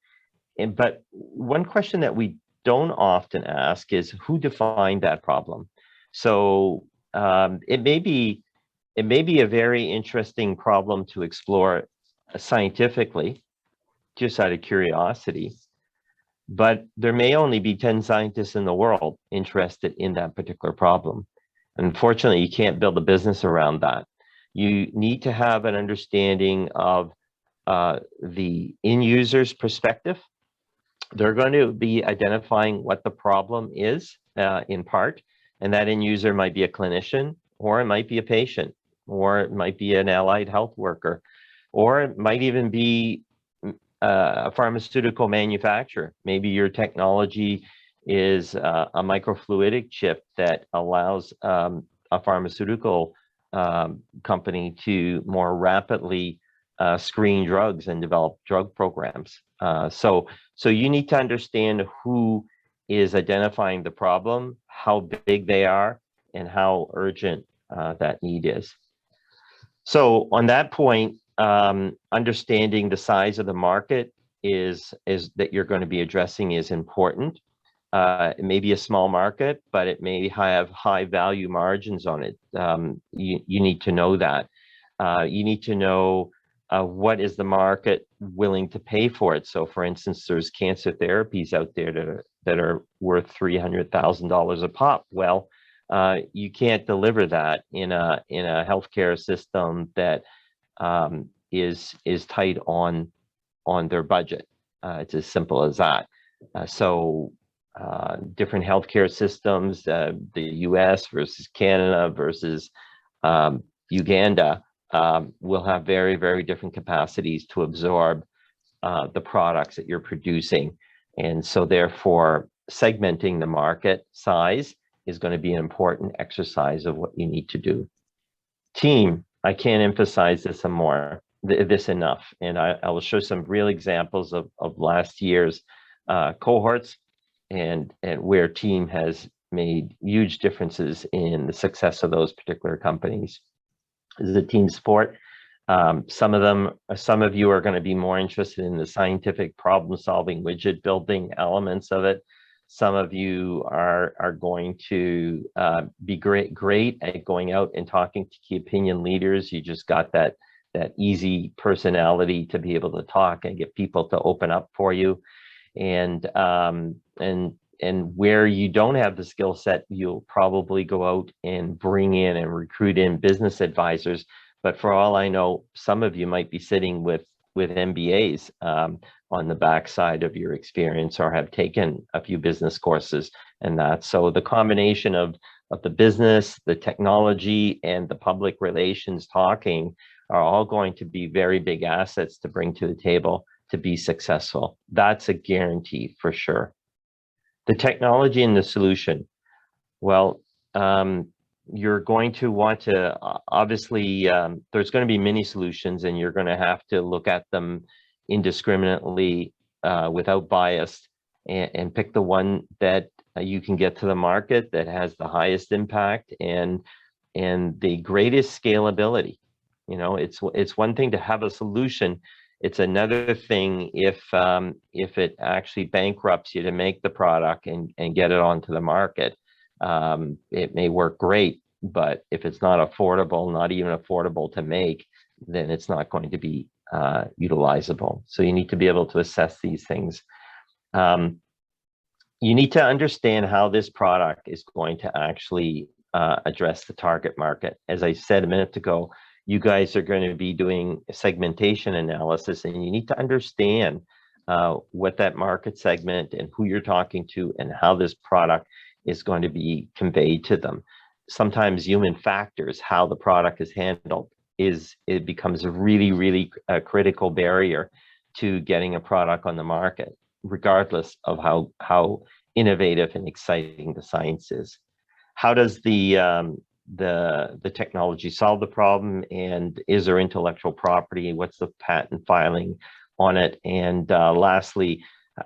But one question that we don't often ask is who defined that problem? So it may be a very interesting problem to explore scientifically, just out of curiosity, but there may only be 10 scientists in the world interested in that particular problem. Unfortunately, you can't build a business around that. You need to have an understanding of the end user's perspective. They're going to be identifying what the problem is in part, and that end user might be a clinician, or it might be a patient, or it might be an allied health worker, or it might even be a pharmaceutical manufacturer. Maybe your technology is a microfluidic chip that allows a pharmaceutical company to more rapidly screen drugs and develop drug programs. So you need to understand who is identifying the problem, how big they are, and how urgent that need is. So on that point, understanding the size of the market is that you're going to be addressing is important. It may be a small market, but it may have high value margins on it. You need to know that. You need to know what is the market willing to pay for it. So for instance, there's cancer therapies out there that are worth $300,000 a pop. Well, you can't deliver that in a healthcare system that is tight on their budget. It's as simple as that. Different healthcare systems, the US versus Canada versus Uganda, will have very, very different capacities to absorb the products that you're producing. And so therefore, segmenting the market size is going to be an important exercise of what you need to do. Team, I can't emphasize this enough. And I will show some real examples of last year's cohorts and where team has made huge differences in the success of those particular companies. This is a team sport. Some of you are going to be more interested in the scientific problem solving, widget building elements of it. Some of you are going to be great at going out and talking to key opinion leaders. You just got that easy personality to be able to talk and get people to open up for you. And where you don't have the skill set, you'll probably go out and bring in and recruit in business advisors. But for all I know, some of you might be sitting with MBAs on the backside of your experience, or have taken a few business courses and that. So the combination of the business, the technology, and the public relations talking are all going to be very big assets to bring to the table to be successful. That's a guarantee for sure. The technology and the solution. Well, you're going to want to, obviously, there's going to be many solutions, and you're going to have to look at them indiscriminately without bias and pick the one that you can get to the market that has the highest impact and the greatest scalability. You know, it's one thing to have a solution. It's another thing if it actually bankrupts you to make the product and get it onto the market. It may work great, but if it's not affordable, not even affordable to make, then it's not going to be utilizable. So you need to be able to assess these things. You need to understand how this product is going to actually address the target market. As I said a minute ago, you guys are going to be doing segmentation analysis, and you need to understand what that market segment and who you're talking to and how this product is going to be conveyed to them. Sometimes human factors, how the product is handled, it becomes a really critical barrier to getting a product on the market, regardless of how innovative and exciting the science is. How does the technology solve the problem, and is there intellectual property? What's the patent filing on it? And lastly,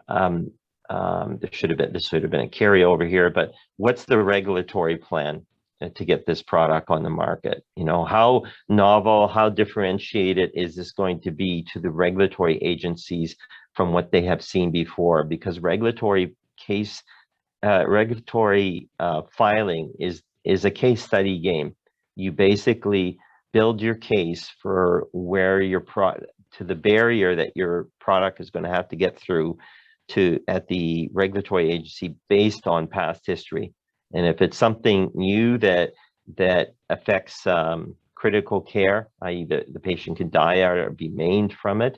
this should have been a carryover here, but what's the regulatory plan to get this product on the market? You know, how novel, how differentiated is this going to be to the regulatory agencies from what they have seen before? Because regulatory filing is a case study game. You basically build your case for where your to the barrier that your product is going to have to get through at the regulatory agency based on past history. And if it's something new that affects critical care, i.e. the patient can die or be maimed from it,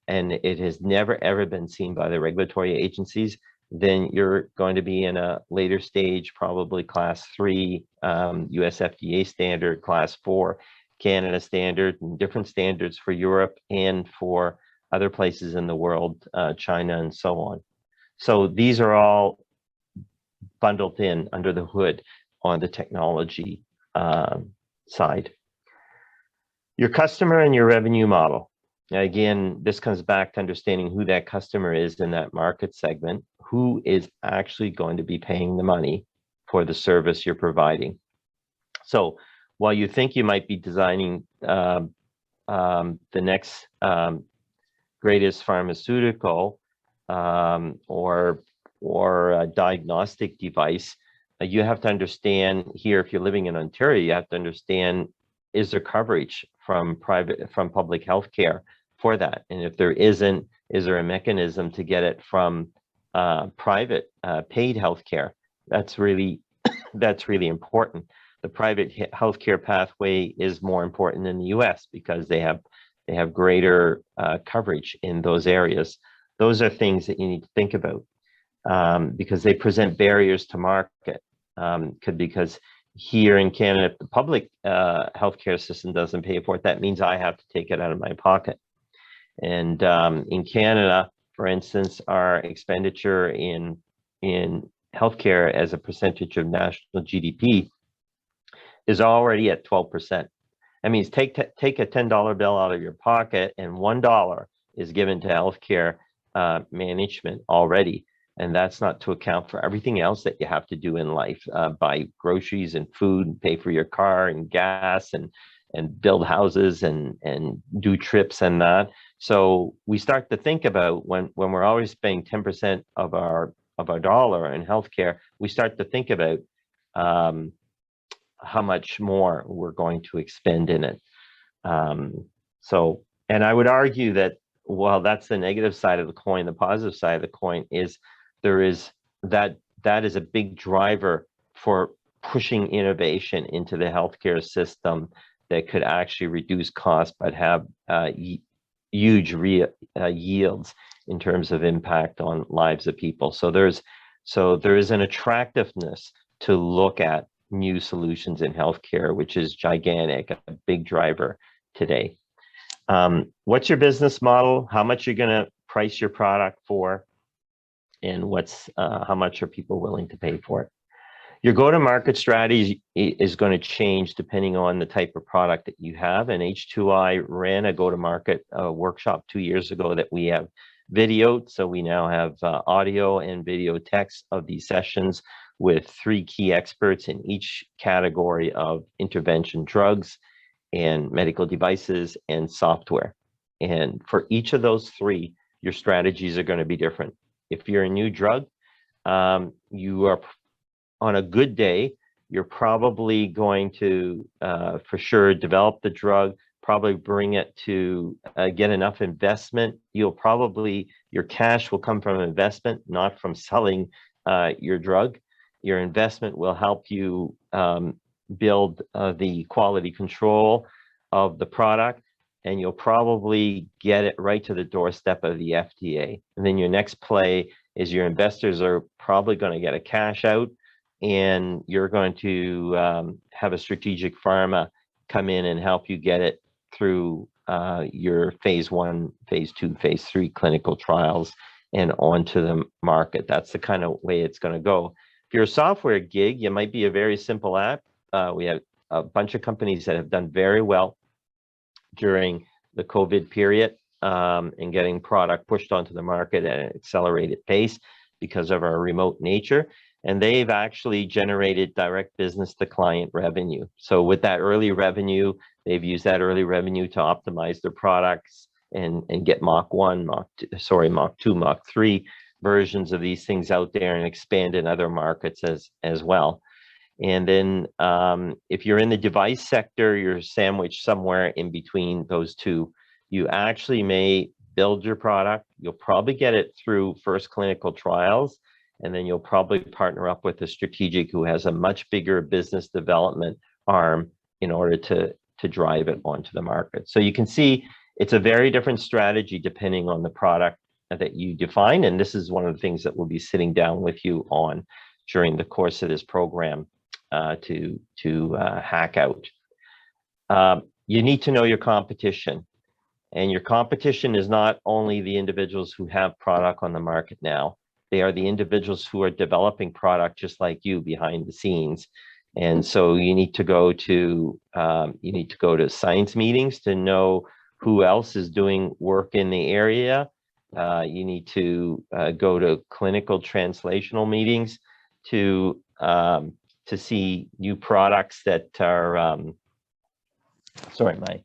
and it has never ever been seen by the regulatory agencies, then you're going to be in a later stage, probably class 3 US FDA standard, class 4 Canada standard, and different standards for Europe and for other places in the world, China and so on. So these are all bundled in under the hood on the technology side. Your customer and your revenue model. Again, this comes back to understanding who that customer is in that market segment, who is actually going to be paying the money for the service you're providing. So while you think you might be designing the next greatest pharmaceutical or a diagnostic device, you have to understand here, if you're living in Ontario, you have to understand, is there coverage from public health care for that? And if there isn't, is there a mechanism to get it from private paid healthcare? That's really important. The private healthcare pathway is more important in the US because they have greater coverage in those areas. Those are things that you need to think about because they present barriers to market. Because here in Canada, if the public healthcare system doesn't pay for it, that means I have to take it out of my pocket. And in Canada, for instance, our expenditure in healthcare as a percentage of national GDP is already at 12%. That means take a $10 bill out of your pocket and $1 is given to healthcare management already. And that's not to account for everything else that you have to do in life, buy groceries and food, and pay for your car and gas and build houses and do trips and that. So we start to think about when we're always paying 10% of our dollar in healthcare, we start to think about how much more we're going to expend in it. And I would argue that while that's the negative side of the coin, the positive side of the coin is that is a big driver for pushing innovation into the healthcare system that could actually reduce costs but have huge yields in terms of impact on lives of people. So there is an attractiveness to look at new solutions in healthcare, which is gigantic, a big driver today. What's your business model? How much you're going to price your product for? And how much are people willing to pay for it? Your go-to-market strategy is going to change depending on the type of product that you have. And H2I ran a go-to-market workshop 2 years ago that we have videoed. So we now have audio and video text of these sessions with 3 key experts in each category of intervention drugs and medical devices and software. And for each of those 3, your strategies are going to be different. If you're a new drug, you are, on a good day, you're probably going to, for sure, develop the drug, probably bring it to get enough investment. Your cash will come from investment, not from selling your drug. Your investment will help you build the quality control of the product, and you'll probably get it right to the doorstep of the FDA. And then your next play is your investors are probably going to get a cash out, and you're going to have a strategic pharma come in and help you get it through your phase 1, phase 2, phase 3 clinical trials and onto the market. That's the kind of way it's going to go. If you're a software gig, you might be a very simple app. We have a bunch of companies that have done very well during the COVID period and getting product pushed onto the market at an accelerated pace because of our remote nature. And they've actually generated direct business to client revenue. So with that early revenue, they've used that early revenue to optimize their products and get Mach 1, Mach 2, Mach 3 versions of these things out there and expand in other markets as well. And then if you're in the device sector, you're sandwiched somewhere in between those two. You actually may build your product. You'll probably get it through first clinical trials, and then you'll probably partner up with a strategic who has a much bigger business development arm in order to drive it onto the market. So you can see it's a very different strategy depending on the product that you define. And this is one of the things that we'll be sitting down with you on during the course of this program to hack out. You need to know your competition. And your competition is not only the individuals who have product on the market now. They are the individuals who are developing product just like you behind the scenes. And so you need to go to science meetings to know who else is doing work in the area. You need to go to clinical translational meetings to see new products that are. Sorry, I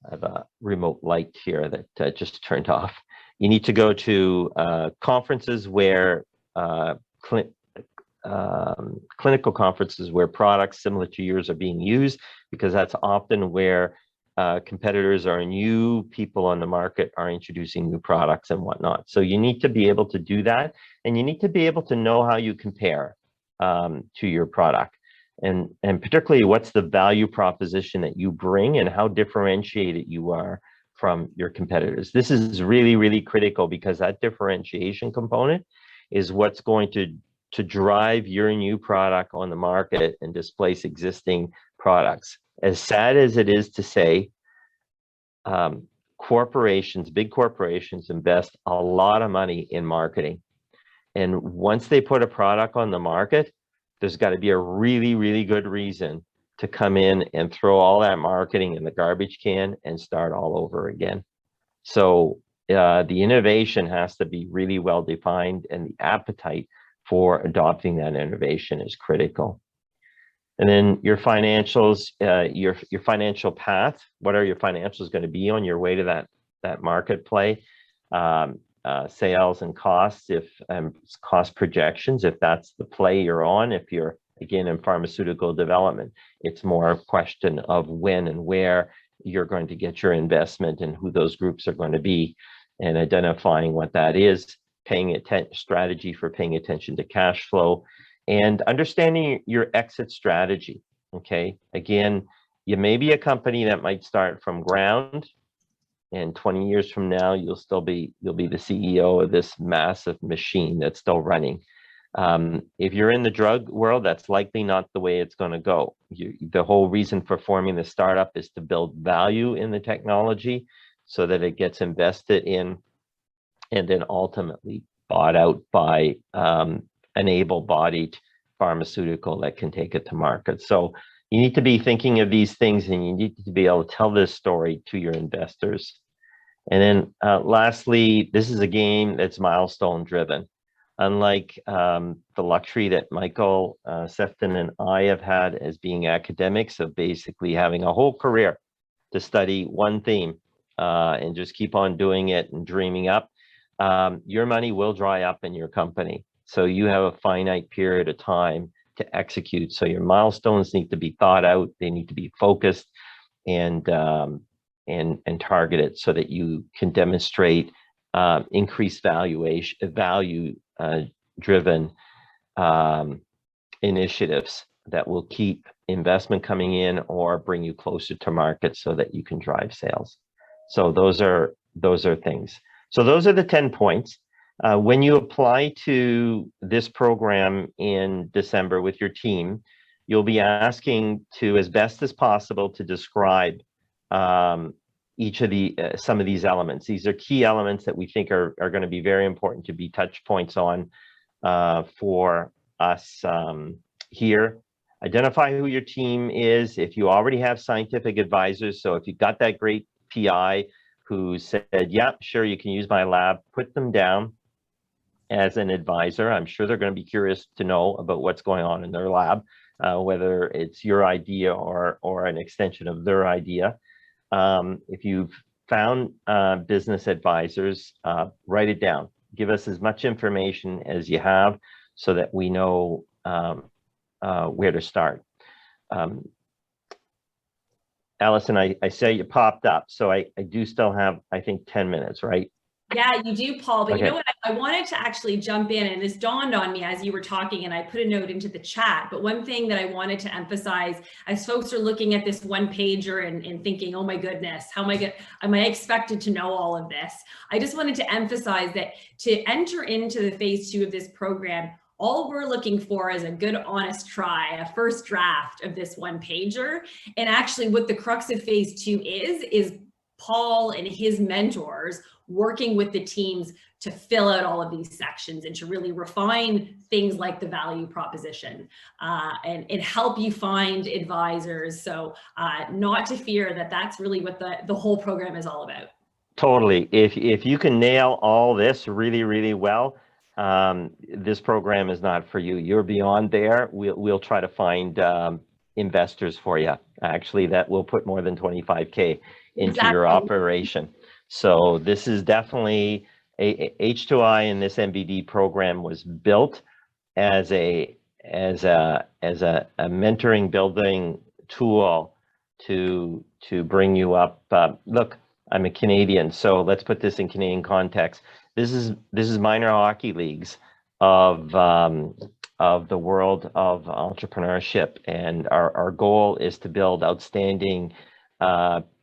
have a remote light here that just turned off. You need to go to conferences where clinical conferences where products similar to yours are being used, because that's often where competitors or new people on the market are introducing new products and whatnot. So you need to be able to do that, and you need to be able to know how you compare to your product. And particularly what's the value proposition that you bring and how differentiated you are from your competitors. This is really, really critical, because that differentiation component is what's going to drive your new product on the market and displace existing products. As sad as it is to say, corporations, big corporations, invest a lot of money in marketing. And once they put a product on the market, there's got to be a really, really good reason to come in and throw all that marketing in the garbage can and start all over again. So the innovation has to be really well defined, and the appetite for adopting that innovation is critical. And then your financials, your financial path. What are your financials going to be on your way to that market play? Sales and costs, cost projections, if that's the play you're on. If you're, again, in pharmaceutical development, it's more a question of when and where you're going to get your investment and who those groups are going to be, and identifying what that is, strategy for paying attention to cash flow, and understanding your exit strategy. Okay, again, you may be a company that might start from ground, and 20 years from now, you'll be the CEO of this massive machine that's still running. If you're in the drug world, that's likely not the way it's going to go. The whole reason for forming the startup is to build value in the technology so that it gets invested in and then ultimately bought out by an able-bodied pharmaceutical that can take it to market. So you need to be thinking of these things, and you need to be able to tell this story to your investors. And then lastly, this is a game that's milestone driven. Unlike the luxury that Michael Sefton and I have had as being academics of basically having a whole career to study one theme and just keep on doing it and dreaming up, your money will dry up in your company. So you have a finite period of time to execute. So your milestones need to be thought out. They need to be focused and targeted so that you can demonstrate increased value driven initiatives that will keep investment coming in or bring you closer to market so that you can drive sales. So those are things. So those are the 10 points. When you apply to this program in December with your team, you'll be asking to, as best as possible, to describe each of the some of these elements. These are key elements that we think are going to be very important to be touch points on for us here. Identify who your team is. If you already have scientific advisors, so if you've got that great PI who said, yeah, sure, you can use my lab, put them down as an advisor. I'm sure they're going to be curious to know about what's going on in their lab, whether it's your idea or an extension of their idea. If you've found business advisors, write it down. Give us as much information as you have so that we know where to start. Allison, I say you popped up, so I do still have, I think, 10 minutes, right? Yeah, you do, Paul, but okay. You know what? I wanted to actually jump in, and this dawned on me as you were talking, and I put a note into the chat. But one thing that I wanted to emphasize, as folks are looking at this one pager and thinking, oh my goodness, how am I expected to know all of this? I just wanted to emphasize that to enter into the phase 2 of this program, all we're looking for is a good, honest try, a first draft of this one pager. And actually what the crux of phase 2 is Paul and his mentors working with the teams to fill out all of these sections and to really refine things like the value proposition and help you find advisors. So not to fear that that's really what the whole program is all about. Totally. If you can nail all this really, really well, this program is not for you. You're beyond there. We'll try to find investors for you, actually, that will put more than 25K into your operation. So this is definitely H2I, and this MBD program was built as a mentoring building tool to bring you up. Look, I'm a Canadian, so let's put this in Canadian context. This is minor hockey leagues of the world of entrepreneurship, and our goal is to build outstanding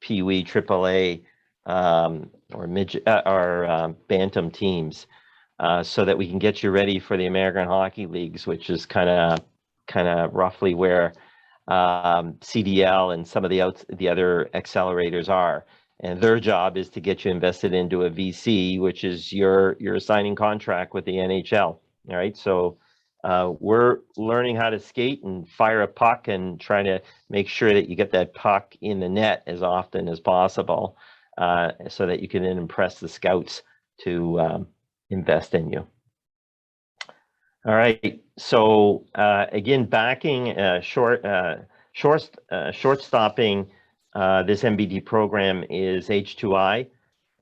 Pee-wee, AAA, or midget or bantam teams, so that we can get you ready for the American Hockey Leagues, which is kind of roughly where CDL and some of the other accelerators are. And their job is to get you invested into a VC, which is your signing contract with the NHL. All right, so we're learning how to skate and fire a puck and trying to make sure that you get that puck in the net as often as possible, so that you can then impress the scouts to invest in you. All right, so again, backing short stopping this MBD program is H2I,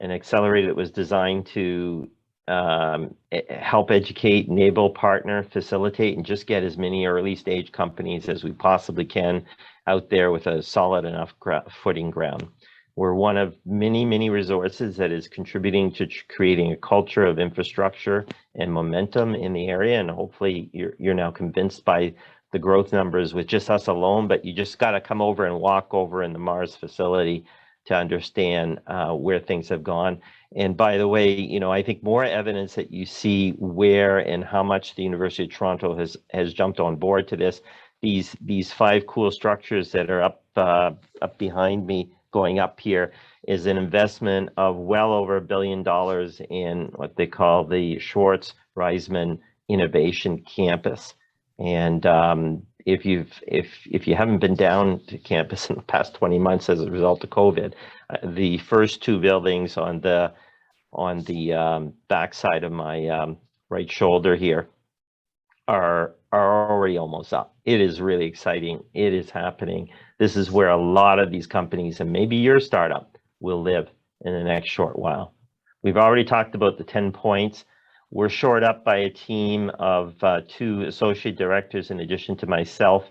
an accelerator that was designed to help educate, enable, partner, facilitate, and just get as many early stage companies as we possibly can out there with a solid enough footing ground. We're one of many, many resources that is contributing to creating a culture of infrastructure and momentum in the area. And hopefully you're now convinced by the growth numbers with just us alone, but you just got to come over and walk over in the Mars facility to understand where things have gone. And by the way, you know, I think more evidence that you see where and how much the University of Toronto has jumped on board to this. These 5 cool structures that are up behind me, going up here, is an investment of well over $1 billion in what they call the Schwartz Reisman Innovation Campus. And if you haven't been down to campus in the past 20 months as a result of COVID, the first 2 buildings on the back side of my right shoulder here are already almost up. It is really exciting. It is happening. This is where a lot of these companies, and maybe your startup, will live in the next short while. We've already talked about the 10 points. We're shored up by a team of 2 associate directors in addition to myself.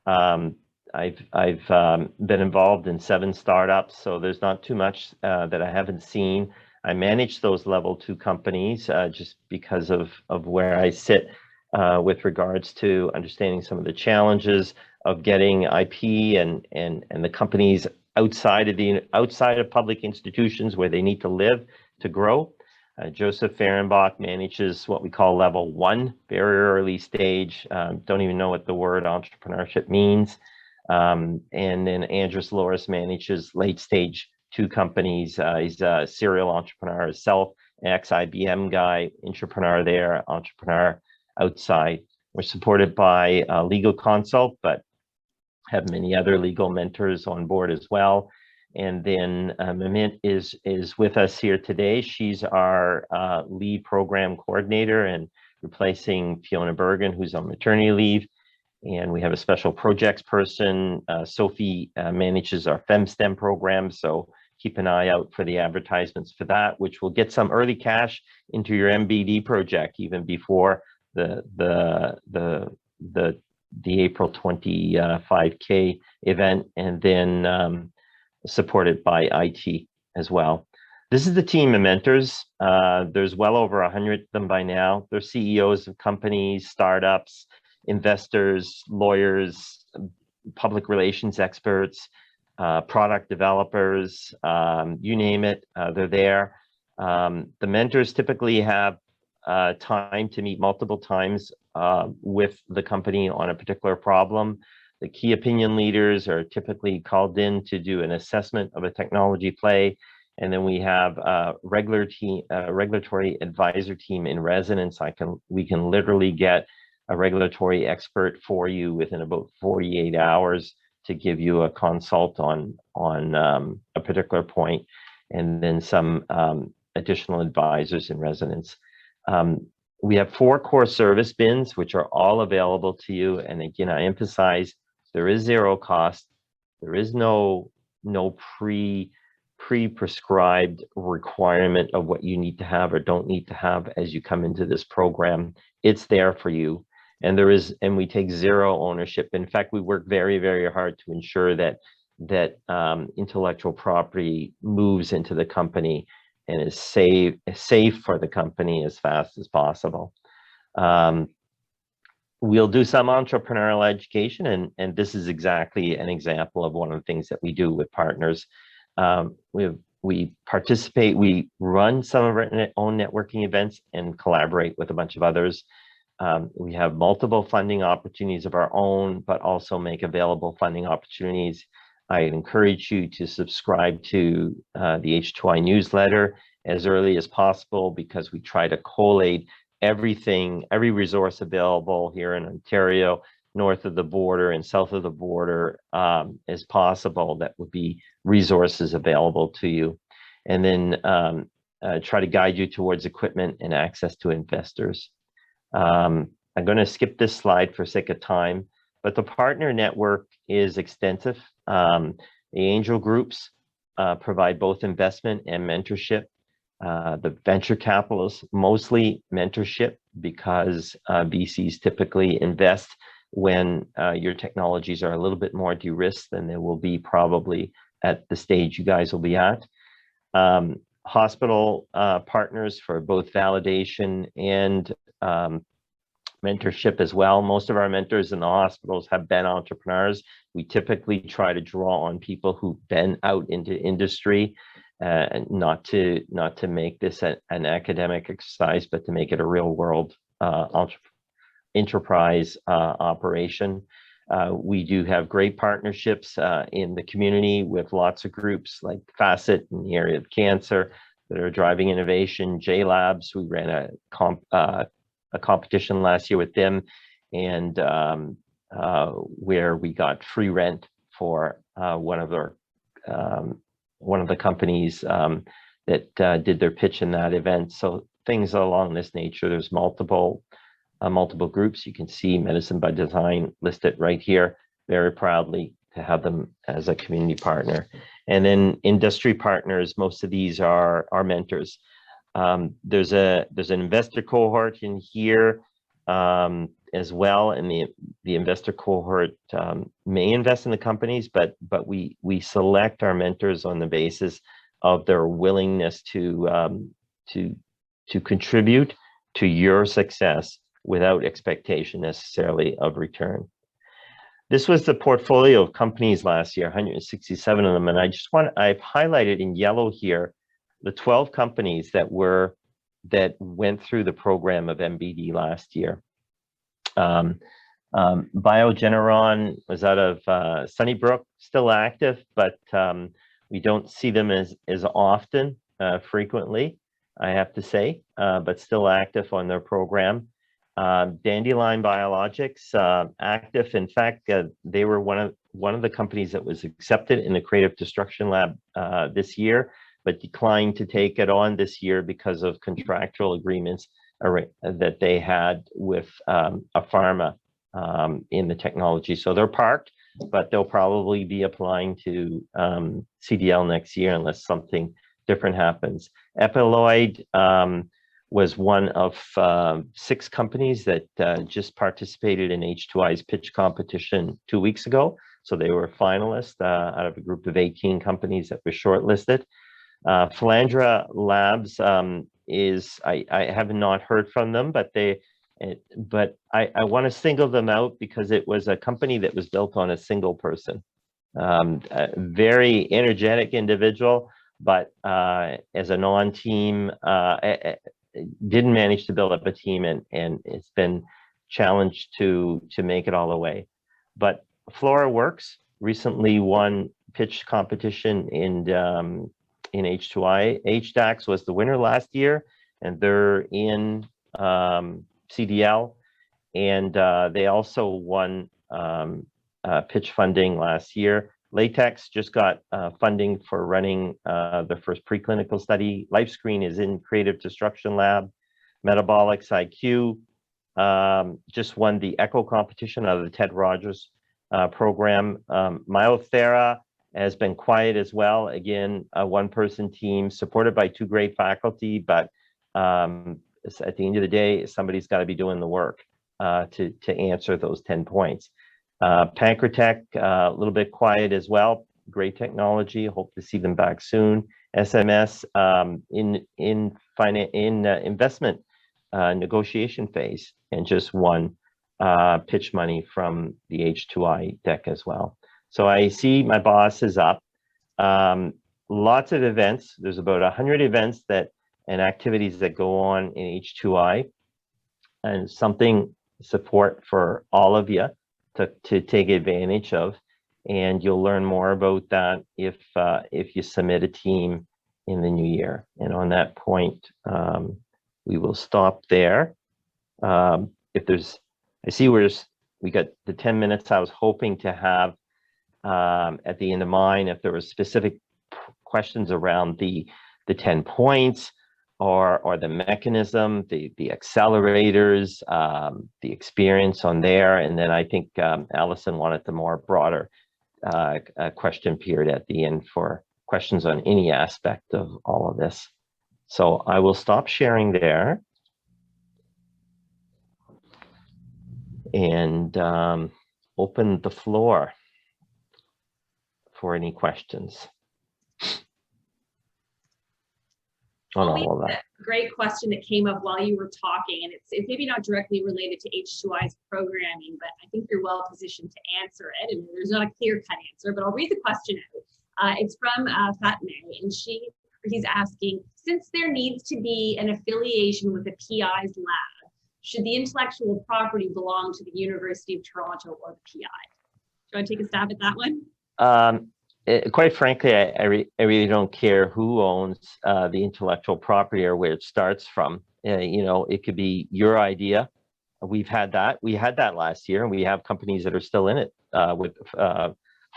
I've been involved in 7 startups, so there's not too much that I haven't seen. I manage those level 2 companies just because of where I sit with regards to understanding some of the challenges of getting IP and the companies outside of public institutions where they need to live to grow. Joseph Fehrenbach manages what we call level 1, very early stage. Don't even know what the word entrepreneurship means. And then Andres Loris manages late stage 2 companies. He's a serial entrepreneur himself, an ex-IBM guy, entrepreneur there, entrepreneur outside. We're supported by a legal consult, but have many other legal mentors on board as well. And then Mimit is with us here today. She's our lead program coordinator and replacing Fiona Bergen, who's on maternity leave. And we have a special projects person. Sophie manages our FemSTEM program, so keep an eye out for the advertisements for that, which will get some early cash into your MBD project even before the April 25K event, and then supported by IT as well. This is the team of mentors. There's well over 100 of them by now. They're CEOs of companies, startups, investors, lawyers, public relations experts, product developers, you name it, they're there. The mentors typically have time to meet multiple times with the company on a particular problem. The key opinion leaders are typically called in to do an assessment of a technology play. And then we have a regulatory advisor team in residence. We can literally get a regulatory expert for you within about 48 hours to give you a consult on a particular point, and then some additional advisors in residence. We have 4 core service bins, which are all available to you. And again, I emphasize, there is 0 cost. There is no pre-prescribed requirement of what you need to have or don't need to have as you come into this program. It's there for you. And we take 0 ownership. In fact, we work very, very hard to ensure that intellectual property moves into the company and is safe for the company as fast as possible. We'll do some entrepreneurial education, and this is exactly an example of one of the things that we do with partners. We participate, we run some of our own networking events and collaborate with a bunch of others. We have multiple funding opportunities of our own, but also make available funding opportunities. I encourage you to subscribe to the H2I newsletter as early as possible, because we try to collate everything, every resource available here in Ontario, north of the border and south of the border, as possible, that would be resources available to you. And then try to guide you towards equipment and access to investors. I'm going to skip this slide for sake of time, but the partner network is extensive. The angel groups provide both investment and mentorship. The venture capitalists, mostly mentorship, because VCs typically invest when your technologies are a little bit more de-risked than they will be probably at the stage you guys will be at. Hospital partners for both validation and mentorship as well. Most of our mentors in the hospitals have been entrepreneurs. We typically try to draw on people who've been out into industry, not to make this an academic exercise, but to make it a real world enterprise operation. We do have great partnerships in the community with lots of groups like Facet in the area of cancer that are driving innovation. J Labs, we ran a competition last year with them, and where we got free rent for one of the companies that did their pitch in that event. So things along this nature. There's multiple groups. You can see Medicine by Design listed right here. Very proudly to have them as a community partner. And then industry partners. Most of these are our mentors. There's an investor cohort in here as well, and the investor cohort may invest in the companies, but we select our mentors on the basis of their willingness to contribute to your success without expectation necessarily of return. This was the portfolio of companies last year, 167 of them, and I've highlighted in yellow here the 12 companies that went through the program of MBD last year. Biogeneron was out of Sunnybrook, still active, but we don't see them as often, frequently, I have to say, but still active on their program. Dandelion Biologics, active. In fact, they were one of the companies that was accepted in the Creative Destruction Lab this year, but declined to take it on this year because of contractual agreements that they had with a pharma in the technology. So they're parked, but they'll probably be applying to CDL next year unless something different happens. Epiloid was one of 6 companies that just participated in H2I's pitch competition 2 weeks ago. So they were finalists out of a group of 18 companies that were shortlisted. Philandra Labs I have not heard from them, but I want to single them out because it was a company that was built on a single person, a very energetic individual, but as a non-team, didn't manage to build up a team, and it's been challenged to make it all the way. But Flora Works recently won pitch competition in H2I. HDAX was the winner last year, and they're in CDL, and they also won pitch funding last year. Latex just got funding for running the first preclinical study. LifeScreen is in Creative Destruction Lab. Metabolics IQ just won the ECHO competition out of the Ted Rogers program. Myothera has been quiet as well. Again, a one-person team supported by 2 great faculty, but at the end of the day, somebody's got to be doing the work to answer those 10 points. Pancratech, a little bit quiet as well. Great technology. Hope to see them back soon. SMS in investment negotiation phase, and just won pitch money from the H2I deck as well. So I see my boss is up. Lots of events. There's about 100 events and activities that go on in H2I, and something support for all of you to take advantage of. And you'll learn more about that if you submit a team in the new year. And on that point, we will stop there. If there's, I see we got the 10 minutes I was hoping to have at the end of mine. If there were specific questions around the 10 points or the mechanism, the accelerators, the experience on there. And then I think Allison wanted the more broader question period at the end for questions on any aspect of all of this. So I will stop sharing there and open the floor for any questions. on Well, we all of had that. a great question that came up while you were talking, and it's maybe not directly related to H2I's programming, but I think you're well positioned to answer it. And there's not a clear-cut answer, but I'll read the question out. It's from Fatma, and he's asking, since there needs to be an affiliation with the PI's lab, should the intellectual property belong to the University of Toronto or the PI? Do you want to take a stab at that one? Quite frankly, I really don't care who owns the intellectual property or where it starts from. You know, it could be your idea. We've had that. We had that last year, and we have companies that are still in it. With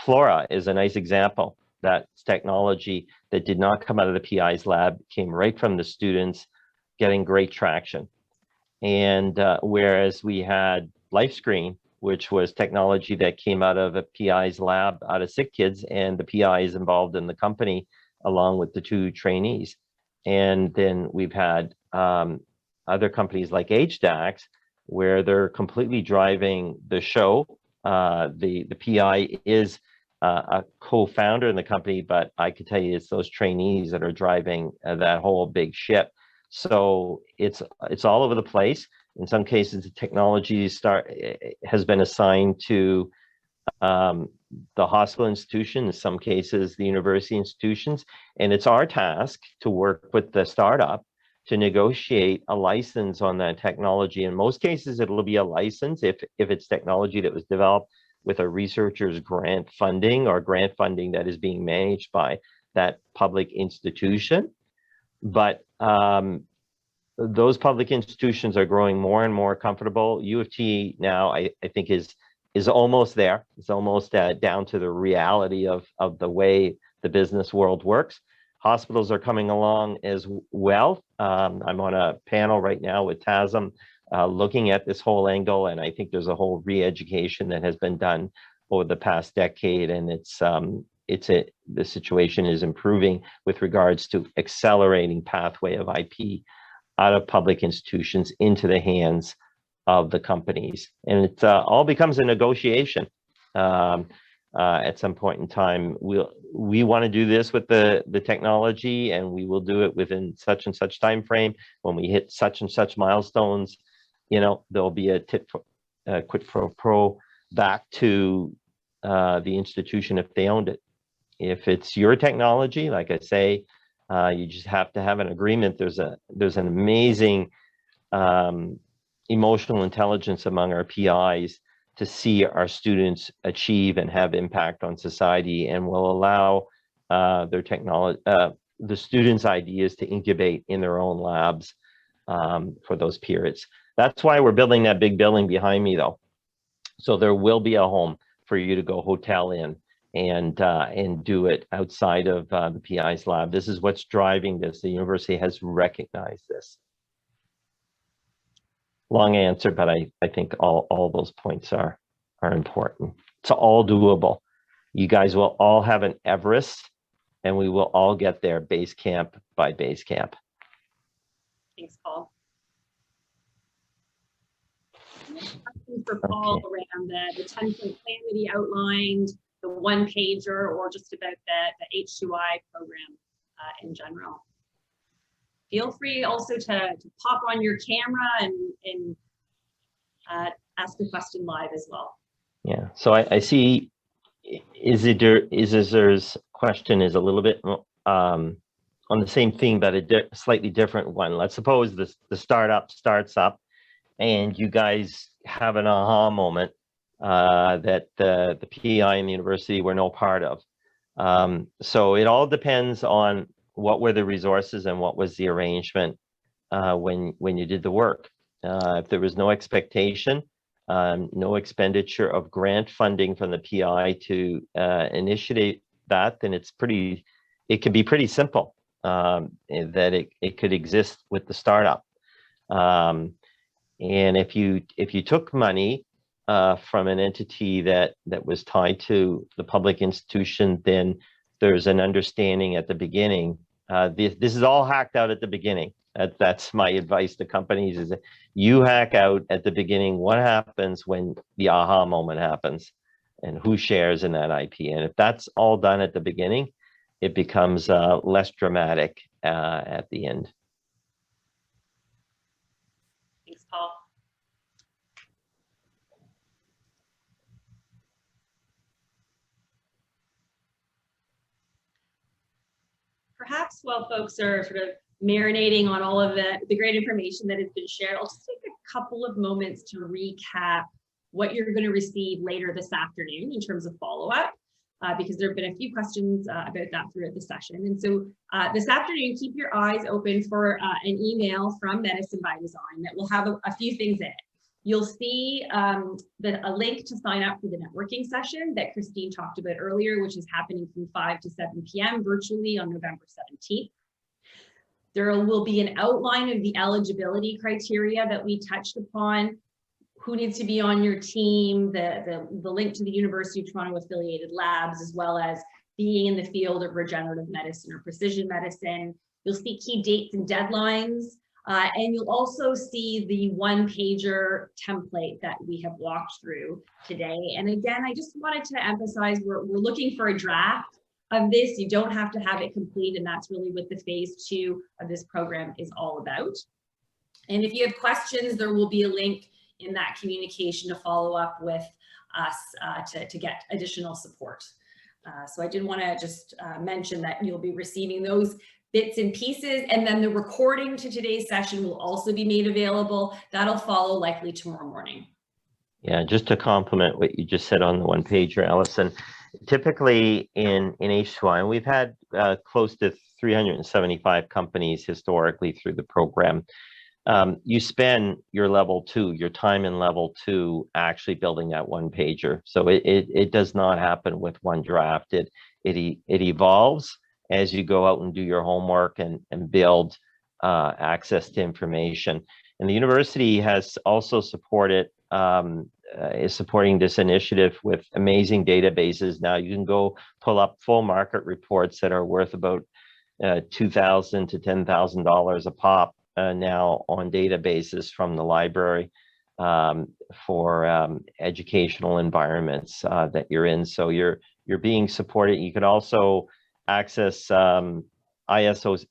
Flora is a nice example. That's technology that did not come out of the PI's lab, came right from the students, getting great traction. And whereas we had LifeScreen, which was technology that came out of a PI's lab, out of sick kids, and the PI is involved in the company along with the 2 trainees. And then we've had other companies like HDAX, where they're completely driving the show. The PI is a co-founder in the company, but I can tell you it's those trainees that are driving that whole big ship. So it's all over the place. In some cases, the technology has been assigned to the hospital institution, in some cases, the university institutions. And it's our task to work with the startup to negotiate a license on that technology. In most cases, it'll be a license if it's technology that was developed with a researcher's grant funding or grant funding that is being managed by that public institution. But those public institutions are growing more and more comfortable. U of T now, I think, is almost there. It's almost down to the reality of the way the business world works. Hospitals are coming along as well. I'm on a panel right now with TASM looking at this whole angle, and I think there's a whole re-education that has been done over the past decade, and the situation is improving with regards to accelerating pathway of IP out of public institutions into the hands of the companies. And it all becomes a negotiation. At some point in time, we want to do this with the technology, and we will do it within such and such time frame. When we hit such and such milestones, you know, there'll be a quid pro back to the institution if they owned it. If it's your technology, like I say, you just have to have an agreement. There's an amazing emotional intelligence among our PIs to see our students achieve and have impact on society, and will allow the students' ideas to incubate in their own labs for those periods. That's why we're building that big building behind me, though. So there will be a home for you to go hotel in and do it outside of the PI's lab. This is what's driving this. The university has recognized this. Long answer, but I think all those points are important. It's all doable. You guys will all have an Everest, and we will all get there base camp by base camp. Thanks, Paul. Question for Paul around the 10-point plan that he outlined, the one-pager, or just about the H2I program in general. Feel free also to pop on your camera and ask a question live as well. Yeah, so I see Izer's question is a little bit on the same theme, but a slightly different one. Let's suppose the startup starts up and you guys have an aha moment that the PI and the university were no part of. So it all depends on what were the resources and what was the arrangement when you did the work. If there was no expectation, no expenditure of grant funding from the PI to initiate that, then it can be pretty simple that it could exist with the startup. And if you took money from an entity that was tied to the public institution, then there's an understanding at the beginning. This is all hacked out at the beginning. That's my advice to companies, is that you hack out at the beginning what happens when the aha moment happens and who shares in that IP. And if that's all done at the beginning, it becomes less dramatic at the end. Thanks, Paul. Perhaps while folks are sort of marinating on all of the great information that has been shared, I'll just take a couple of moments to recap what you're going to receive later this afternoon in terms of follow-up, because there have been a few questions about that throughout the session. And so this afternoon, keep your eyes open for an email from Medicine by Design that will have a few things in it. You'll see a link to sign up for the networking session that Christine talked about earlier, which is happening from 5 to 7 p.m. virtually on November 17th. There will be an outline of the eligibility criteria that we touched upon, who needs to be on your team, the link to the University of Toronto affiliated labs, as well as being in the field of regenerative medicine or precision medicine. You'll see key dates and deadlines. And you'll also see the one-pager template that we have walked through today. And again, I just wanted to emphasize we're looking for a draft of this. You don't have to have it complete, and that's really what the phase 2 of this program is all about. And if you have questions, there will be a link in that communication to follow up with us to get additional support. So I did want to just mention that you'll be receiving those bits and pieces, and then the recording to today's session will also be made available. That'll follow likely tomorrow morning. Yeah, just to complement what you just said on the one pager, Allison, typically in H2I, we've had close to 375 companies historically through the program. You spend your level 2, your time in level 2 actually building that one pager. So it does not happen with one draft. It evolves as you go out and do your homework and build access to information. And the university has also supported, is supporting this initiative with amazing databases. Now you can go pull up full market reports that are worth about $2,000 to $10,000 a pop now on databases from the library for educational environments that you're in. So you're being supported. You can also access ISO's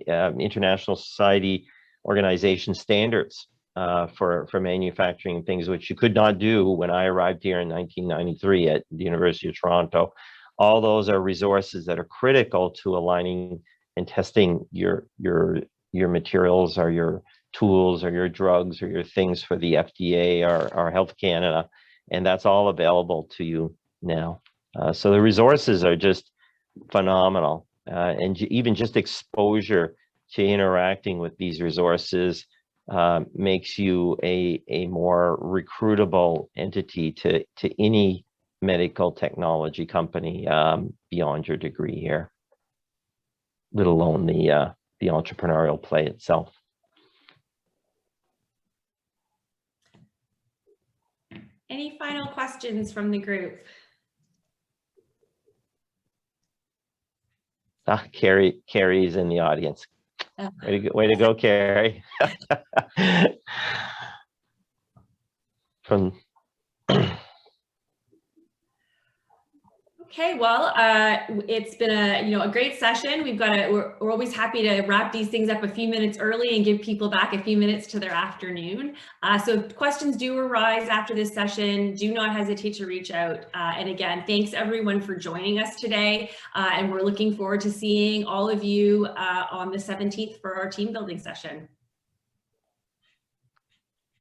International Society Organization standards for manufacturing things, which you could not do when I arrived here in 1993 at the University of Toronto. All those are resources that are critical to aligning and testing your materials or your tools or your drugs or your things for the FDA or Health Canada, and that's all available to you now. So the resources are just phenomenal, and even just exposure to interacting with these resources makes you a more recruitable entity to any medical technology company beyond your degree here, let alone the entrepreneurial play itself. Any final questions from the group? Carrie's in the audience. Way to go, Carrie. From Okay, well, it's been a great session. We're always happy to wrap these things up a few minutes early and give people back a few minutes to their afternoon. So if questions do arise after this session, do not hesitate to reach out. And again, thanks everyone for joining us today. And we're looking forward to seeing all of you on the 17th for our team building session.